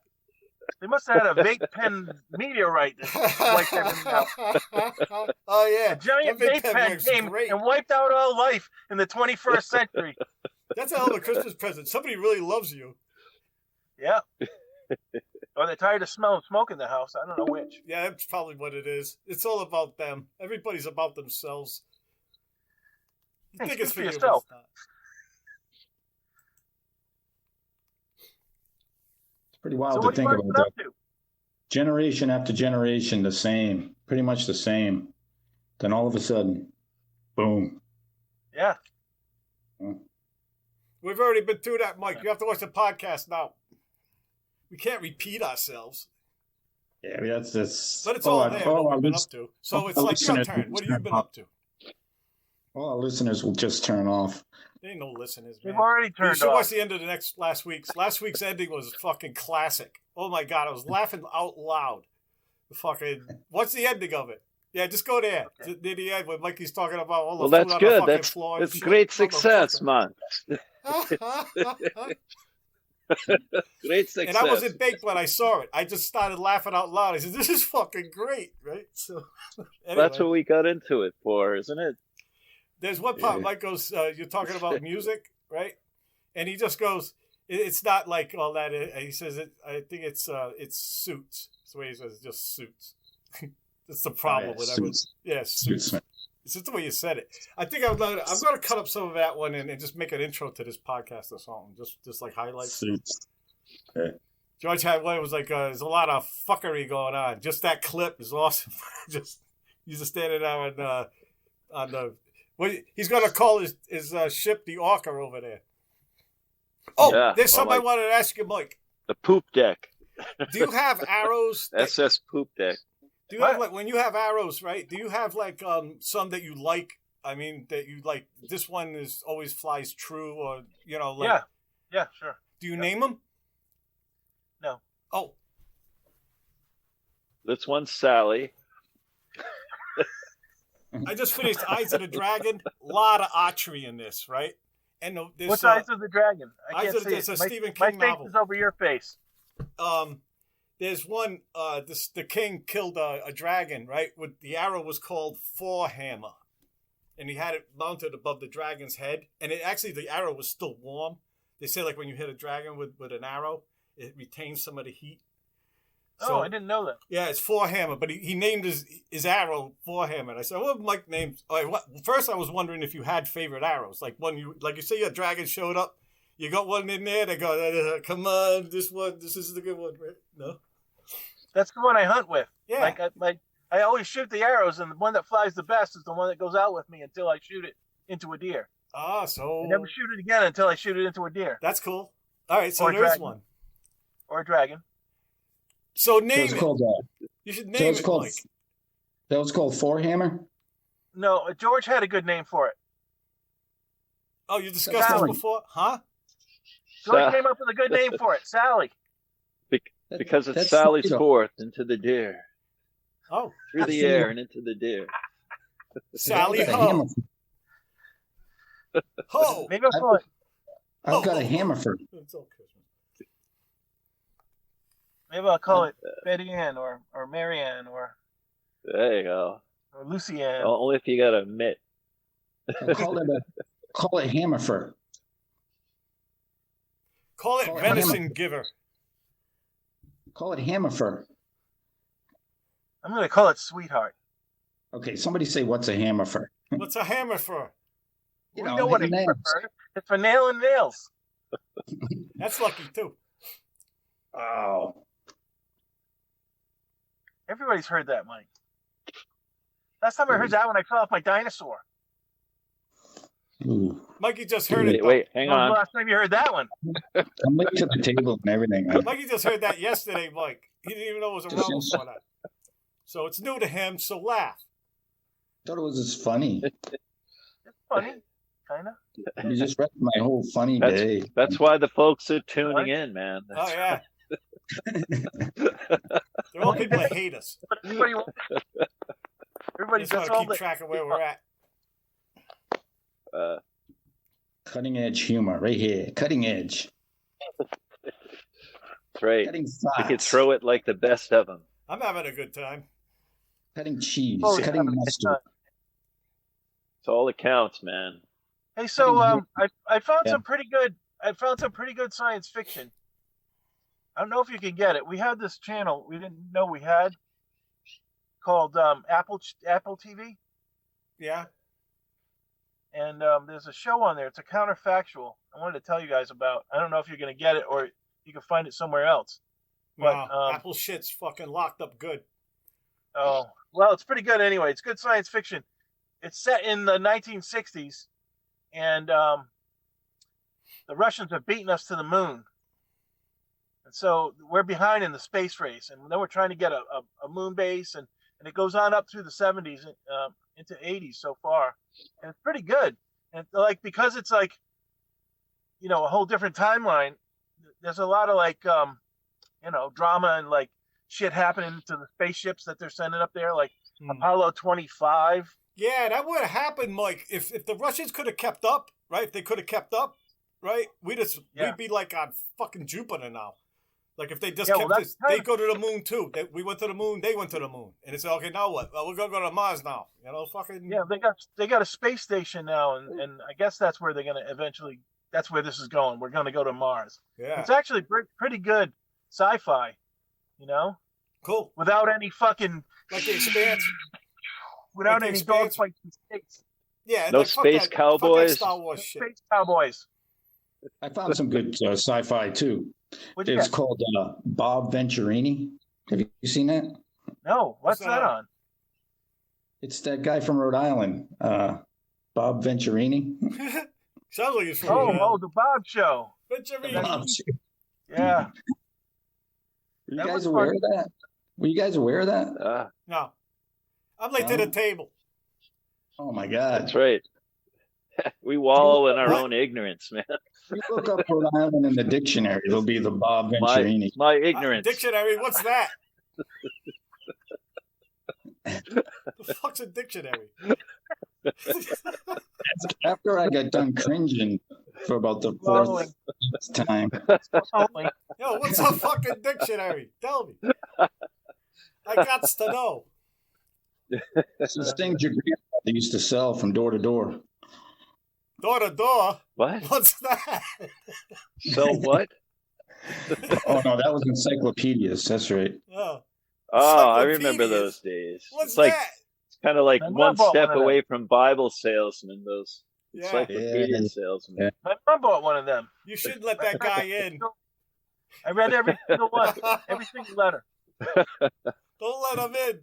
S4: They must have had a Vape Pen Meteorite that wiped everything out.
S2: Oh yeah.
S4: A giant vape pen came and wiped out all life in the 21st century.
S2: That's a hell of a Christmas present. Somebody really loves you.
S4: Yeah. Or they're tired of smelling smoke in the house. I don't know which.
S2: Yeah, that's probably what it is. It's all about them. Everybody's about themselves.
S4: Hey,
S2: think it's for
S4: yourself.
S3: It's pretty wild to think about that. Generation after generation, the same, pretty much the same. Then all of a sudden, boom.
S4: Yeah.
S2: We've already been through that, Mike. You have to watch the podcast now. We can't repeat ourselves.
S3: Yeah, that's
S2: but it's all there. What we've been up to. So it's like your turn. What have you been up to?
S3: All our listeners will just turn off.
S2: There ain't no listeners, man.
S4: They've already turned off.
S2: You should watch the end of last week's. Last week's ending was fucking classic. Oh my god, I was laughing out loud. What's the ending of it? Yeah, just go there.
S4: Okay.
S2: Near the end when Mikey's talking about all the
S1: Well,
S2: food
S1: that's
S2: on
S1: good.
S2: the fucking floor.
S1: That's great success, man. Great success.
S2: And I wasn't baked when I saw it. I just started laughing out loud. I said, "This is fucking great," right? So anyway.
S1: That's what we got into it for, isn't it?
S2: There's one part. Mike goes, "You're talking about music, right?" And he just goes, "It's not like all that." He says, "I think it's suits." That's the way he says, "Just suits." That's the problem with everyone. Yeah, suits. It's just the way you said it. I think I'm going to cut up some of that one and just make an intro to this podcast or something. Just like highlights.
S3: Suits. Okay.
S2: George had one. It was like there's a lot of fuckery going on. Just that clip is awesome. He's just standing there on the. Well, he's going to call his ship the Orca over there. Oh, yeah, there's something I wanted to ask you, Mike.
S1: The poop deck.
S2: Do you have arrows?
S1: SS poop deck.
S2: Do you have when you have arrows, right? Do you have some that you like? I mean, that you like. This one is always flies true, or
S4: yeah, sure.
S2: Do you name them?
S4: No.
S2: Oh.
S1: This one's Sally.
S2: I just finished Eyes of the Dragon. A lot of archery in this, right? And
S4: what's Eyes of the Dragon? I can't see
S2: it's
S4: it.
S2: a Stephen King
S4: novel.
S2: My face
S4: is over your face.
S2: There's one. The king killed a dragon, right? With the arrow was called Forehammer, and he had it mounted above the dragon's head. And the arrow was still warm. They say like when you hit a dragon with an arrow, it retains some of the heat.
S4: So, I didn't know that.
S2: Yeah, it's Forehammer, but he named his arrow Forehammer. And I said, "Well, Mike named." First, I was wondering if you had favorite arrows, like you say your dragon showed up. You got one in there. They go, "Come on, this is the good one." Right? No,
S4: that's the one I hunt with.
S2: Yeah,
S4: I always shoot the arrows, and the one that flies the best is the one that goes out with me until I shoot it into a deer.
S2: Ah, so
S4: I never shoot it again until I shoot it into a deer.
S2: That's cool. All right, so there's one
S4: or a dragon.
S2: So name it. You should name it, Mike.
S3: That was called Forehammer?
S4: No, George had a good name for it.
S2: Oh, you discussed this before? Huh?
S4: George came up with a good name for it. Sally.
S1: Because it's Sally's forth into the deer.
S2: Oh.
S1: Through the air and into the deer.
S2: Sally Ho. Ho.
S4: Maybe I'll call it.
S3: I've got a hammer for you.
S2: It's all Christmas.
S4: Maybe I'll call it Betty Ann or Mary Ann or.
S1: There you go.
S4: Or Lucy Ann.
S1: Only if you got a mitt.
S3: Call it hammer fur.
S2: Call it venison giver.
S3: Call it hammer fur.
S4: I'm going to call it sweetheart.
S3: Okay, somebody say what's a hammer fur?
S2: What's a hammer fur?
S4: You know what a hammer fur is. It's for nailing nails.
S2: That's lucky too.
S3: Oh.
S4: Everybody's heard that, Mike. Last time I heard that when I fell off my dinosaur.
S3: Ooh.
S2: Mikey just heard it.
S1: Wait, hang on.
S4: When was the last time you heard that one?
S3: I'm late to the table and everything.
S2: Mikey just heard that yesterday, Mike. He didn't even know it was around before that. So it's new to him, so laugh.
S3: Thought it was just funny.
S4: It's funny, kind of.
S3: You just wrecked my whole funny day.
S1: That's why the folks are tuning in, man.
S2: Oh, yeah. They're all people that hate us.
S4: Everybody
S2: just want to keep track of where we're at.
S3: Cutting edge humor right here. Cutting edge.
S1: That's right.
S3: Cutting
S1: You can throw it like the best of them.
S2: I'm having a good time.
S3: Cutting cheese.
S4: Oh, yeah.
S3: Cutting mustard.
S1: It's all that counts, man.
S4: Hey, so I found some pretty good. I found some pretty good science fiction. I don't know if you can get it. We had this channel we didn't know we had called Apple TV.
S2: Yeah.
S4: And there's a show on there. It's a counterfactual. I wanted to tell you guys about. I don't know if you're going to get it or you can find it somewhere else. But
S2: Apple shit's fucking locked up good.
S4: Oh, well, it's pretty good anyway. It's good science fiction. It's set in the 1960s, and the Russians have beaten us to the moon. And so we're behind in the space race. And then we're trying to get a moon base, and it goes on up through the 70s into 80s so far. And it's pretty good. And like, because it's like, you know, a whole different timeline, there's a lot of like, you know, drama and like shit happening to the spaceships that they're sending up there, like Apollo 25.
S2: Yeah, that would have happened, Mike. If the Russians could have kept up, right? If they could have kept up, right? We'd be like on fucking Jupiter now. Like if they just kept this, they go to the moon too. We went to the moon, they went to the moon, and it's okay. Now what? Well, we're gonna go to Mars now. You know, fucking.
S4: Yeah, they got a space station now, and I guess that's where they're gonna eventually. That's where this is going. We're gonna go to Mars.
S2: Yeah,
S4: it's actually pretty good sci-fi. You know,
S2: cool.
S4: Without any fucking
S2: like the Expanse.
S4: Without any dogfights in space.
S2: Yeah,
S1: no
S2: like,
S1: space cowboys.
S2: Star Wars shit.
S4: Space cowboys.
S3: I found some good sci-fi too. It's called Bob Venturini. Have you seen that?
S4: No, what's that on?
S3: It's that guy from Rhode Island, Bob Venturini.
S2: Sounds like it's from Rhode Island.
S4: Oh, the Bob Show.
S2: Venturini.
S4: Yeah.
S3: Were you guys aware of that? Were you guys aware of that?
S2: No. I'm late to the table.
S3: Oh my God.
S1: That's right. We wallow in our own ignorance, man.
S3: You look up Rhode Island in the dictionary, it'll be the Bob Venturini.
S1: My ignorance.
S2: Dictionary, what's that? The fuck's a dictionary?
S3: After I got done cringing for about the fourth time.
S2: Yo, what's a fucking dictionary? Tell me. I got to know.
S3: It's the things your grandfather used to sell from door to door.
S2: Door to door?
S1: What?
S2: What's that?
S1: Sell what?
S3: Oh, no, that was encyclopedias. That's right.
S2: Oh,
S1: I remember those days.
S2: What's
S1: like,
S2: that?
S1: It's kind of like one step away from Bible salesmen, those encyclopedia salesmen.
S4: Yeah. My mom bought one of them.
S2: You shouldn't let that guy in.
S4: I read every single one, every single letter.
S2: Don't let him in.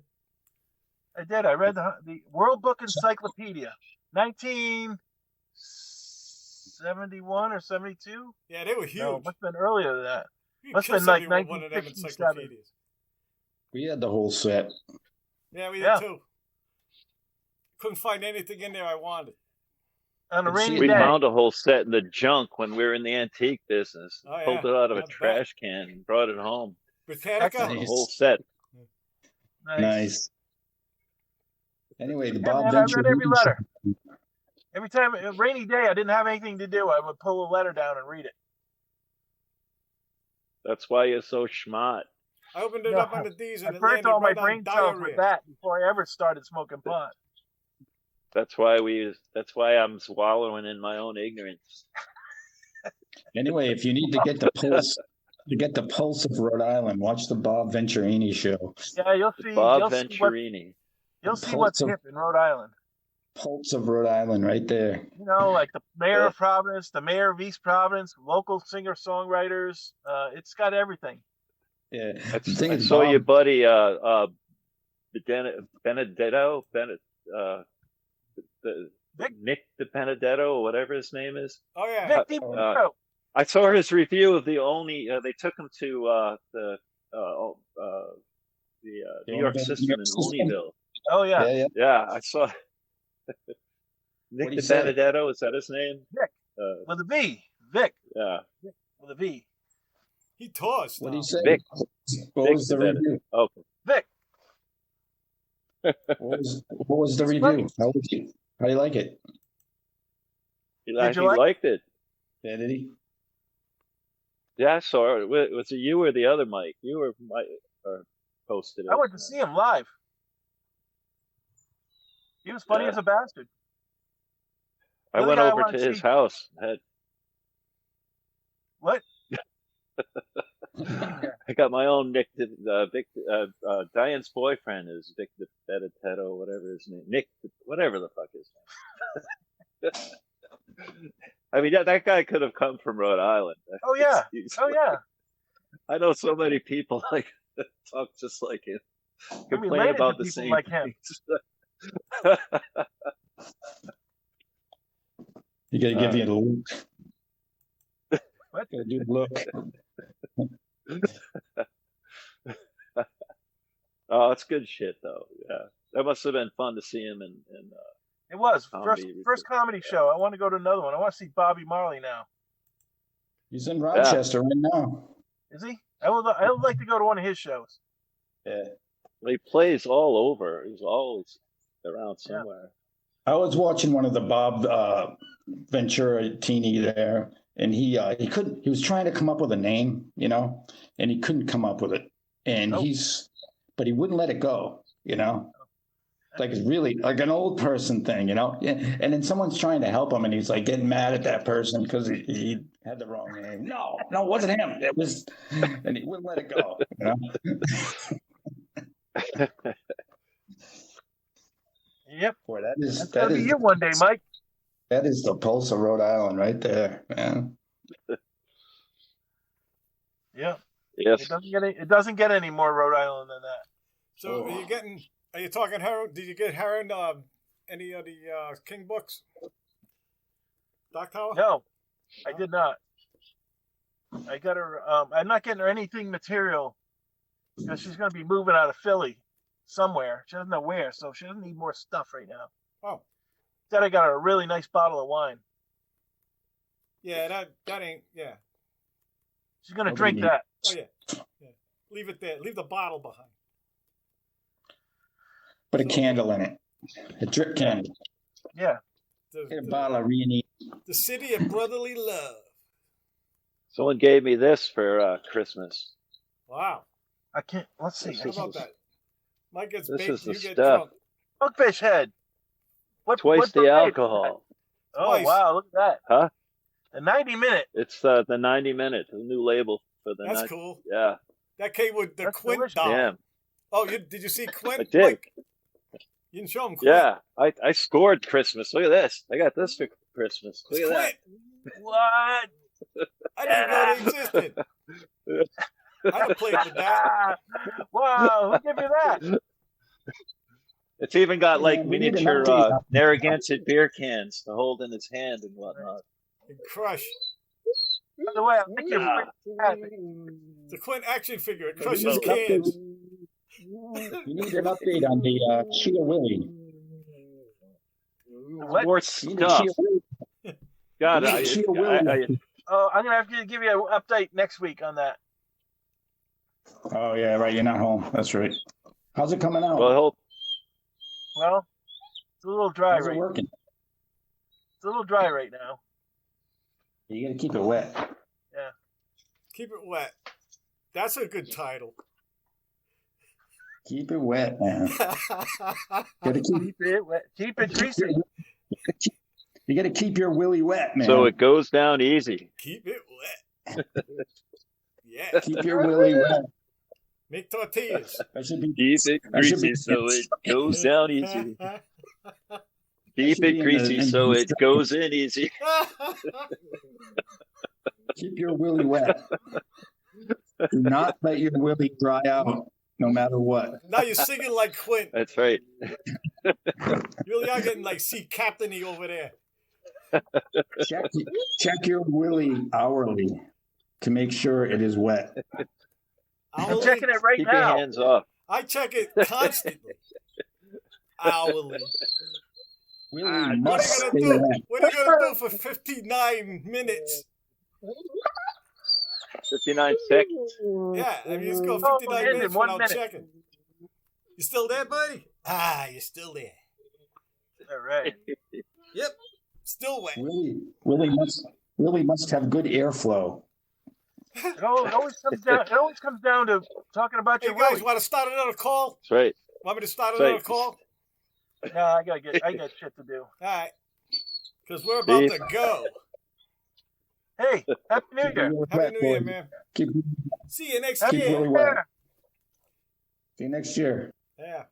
S4: I did. I read the World Book Encyclopedia, 1971 or 72.
S2: Yeah, they were huge.
S4: No, must have been earlier than that. Must have been like 1967.
S3: We had the whole set.
S2: Yeah, we did too. Couldn't find anything in there I wanted.
S4: On a rainy day.
S1: We found a whole set in the junk when we were in the antique business.
S2: Oh, yeah.
S1: Pulled it out of a trash can and brought it home.
S2: Britannica?
S1: The whole set.
S3: Nice. Anyway, the
S4: Bob Venture. I read every letter. Every time, a rainy day, I didn't have anything to do. I would pull a letter down and read it.
S1: That's why you're so smart.
S2: I opened it up on the D's and
S4: I burnt all my brain cells with that before I ever started smoking pot.
S1: That's why I'm swallowing in my own ignorance.
S3: Anyway, if you need to get the pulse of Rhode Island, watch the Bob Venturini show.
S4: Yeah, you'll see.
S1: Bob
S4: You'll
S1: Venturini.
S4: see what's hip in Rhode Island.
S3: Pulse of Rhode Island, right there.
S4: You know, like the mayor of Providence, the mayor of East Providence, local singer-songwriters. It's got everything.
S3: Yeah,
S1: I saw your buddy Benedetto, Nick DiBenedetto, or whatever his name is.
S2: Oh yeah,
S4: Nick DiBenedetto.
S1: I saw his review of the only. They took him to the New York system in Olneyville.
S4: Oh yeah.
S1: Yeah. I saw Nick DiBenedetto. Is that his name?
S4: Vic with a V. Vic.
S1: Yeah.
S4: Vic with a V.
S2: He tours.
S3: What do you say?
S1: Vic.
S3: What was the review?
S1: Okay.
S4: Vic.
S3: What was the review? How do you like it?
S1: He liked it.
S3: Yeah, did he?
S1: Yeah, I saw it. Was it you or the other Mike? You or Mike posted it.
S4: I went to see him live. He was funny as a bastard.
S1: I went over to his house.
S4: What?
S1: I got my own Nick. Diane's boyfriend is Vic DiBenedetto, whatever his name. Nick, whatever the fuck his name. I mean, that guy could have come from Rhode Island.
S4: Oh yeah. Oh yeah.
S1: I know so many people like talk just like him. Complain
S4: related
S1: about
S4: to
S1: the
S4: people
S1: same
S4: like him.
S3: You gotta give you the look.
S4: What?
S3: Gotta do the look.
S1: Oh, it's good shit though. Yeah, that must have been fun to see him in
S4: It was
S1: comedy.
S4: first comedy show. I want to go to another one. I want to see Bobby Marley now.
S3: He's in Rochester right now.
S4: Is he? I would like to go to one of his shows.
S3: Yeah.
S1: He plays all over. He's always around somewhere.
S3: I was watching one of the Bob Venturini there, and he couldn't. He was trying to come up with a name, and he couldn't come up with it. And but he wouldn't let it go, Like it's really like an old person thing, And then someone's trying to help him, and he's like getting mad at that person because he had the wrong name. No, it wasn't him. It was, and he wouldn't let it go.
S4: Yep.
S3: Boy, that's
S4: gonna be you one day, Mike.
S3: That is the pulse of Rhode Island right there, man.
S4: Yeah.
S1: Yes.
S4: It doesn't get any more Rhode Island than that.
S2: So are you talking Heron? Did you get Heron any of the King books? Doc Tower?
S4: No, I did not. I got her. I'm not getting her anything material because she's going to be moving out of Philly somewhere. She doesn't know where, so she doesn't need more stuff right now.
S2: Oh.
S4: Instead, I got her a really nice bottle of wine.
S2: Yeah, that ain't. Yeah.
S4: She's going to drink that.
S2: Oh yeah. Leave it there. Leave the bottle behind.
S3: Put a candle in it. A drip candle.
S4: Yeah.
S3: Get a bottle of Rioni.
S2: The city of brotherly love.
S1: Someone gave me this for Christmas.
S2: Wow.
S4: I can't. Let's see.
S2: How about that? Mike gets
S1: This
S2: baked,
S1: is the
S2: you get
S1: stuff.
S2: drunk.
S4: Hookfish head.
S1: Twice the alcohol.
S4: Oh,
S2: Twice.
S4: wow. Look at that.
S1: Huh?
S4: The 90-minute.
S1: It's the 90-minute, the new label for the.
S2: That's cool.
S1: Yeah.
S2: That came with the
S4: That's
S2: Quint
S4: delicious.
S2: doll.
S1: Damn.
S2: Oh, did you see Quint?
S1: I did.
S2: Mike? You didn't show him Quint.
S1: Yeah, I scored Christmas. Look at this. I got this for Christmas. Look
S2: It's
S1: at
S2: Quint.
S4: What?
S2: I didn't even know they existed. I'd have played with that.
S4: Wow. Who gave you that?
S1: It's even got like
S3: We need an
S1: miniature
S3: update.
S1: Narragansett beer cans to hold in his hand and whatnot.
S2: And Crush.
S4: By the way, I think you're
S2: The Quint action figure. It
S3: We
S2: crushes
S3: need an
S2: cans.
S3: update. We need an update on the Chia Willie.
S4: What?
S1: More
S3: We need a
S1: stuff.
S3: Chia Willie.
S1: God,
S3: We need a Chia Willie.
S4: Oh, I'm gonna have to give you an update next week on that.
S3: Oh yeah, right. You're not home. That's right. How's it coming out?
S1: well,
S4: Well, it's a little dry
S3: How's it
S4: right.
S3: working?
S4: It's a little dry right now.
S3: You gotta keep it wet.
S2: Keep it wet. That's a good title.
S3: Keep it wet, man. Gotta
S4: Keep it wet. Keep it greasy.
S3: You got to keep your willy wet, man.
S1: So it goes down easy.
S2: Keep it wet. Yeah.
S3: Keep your willy wet.
S2: Make tortillas.
S3: I should be.
S1: Keep it greasy so it goes down easy. Keep it greasy so it goes in easy.
S3: Keep your willy wet. Do not let your willy dry out, no matter what.
S2: Now you're singing like Quint.
S1: That's right.
S2: You really are getting like sea captainy over there.
S3: Check your willy hourly to make sure it is wet.
S4: I'm checking it right
S1: Keep
S4: now.
S1: your hands off.
S2: I check it constantly. Hourly.
S3: Willy
S2: What
S3: must
S2: are you
S3: stay
S2: gonna do?
S3: wet.
S2: What are you gonna do for 59 minutes?
S1: 59 seconds.
S2: Yeah, I mean, it's going
S4: Oh,
S2: 59
S4: in
S2: minutes
S4: 1
S2: without
S4: minute.
S2: checking. You still there, buddy? You're still there.
S4: All right.
S2: Yep, still wet.
S3: Willy must have good airflow.
S4: It always comes down to talking about
S2: Hey
S4: your
S2: guys,
S4: willy.
S2: want to start another call?
S1: That's right.
S2: Want me to start
S1: Right.
S2: another call?
S4: No, I got shit to do.
S2: All right, because we're about to go.
S4: Hey, Happy New Year.
S2: Happy New Year, man.
S3: Keep
S2: See you next
S3: Keep
S2: year.
S3: willy wet. See you next year.
S2: Yeah.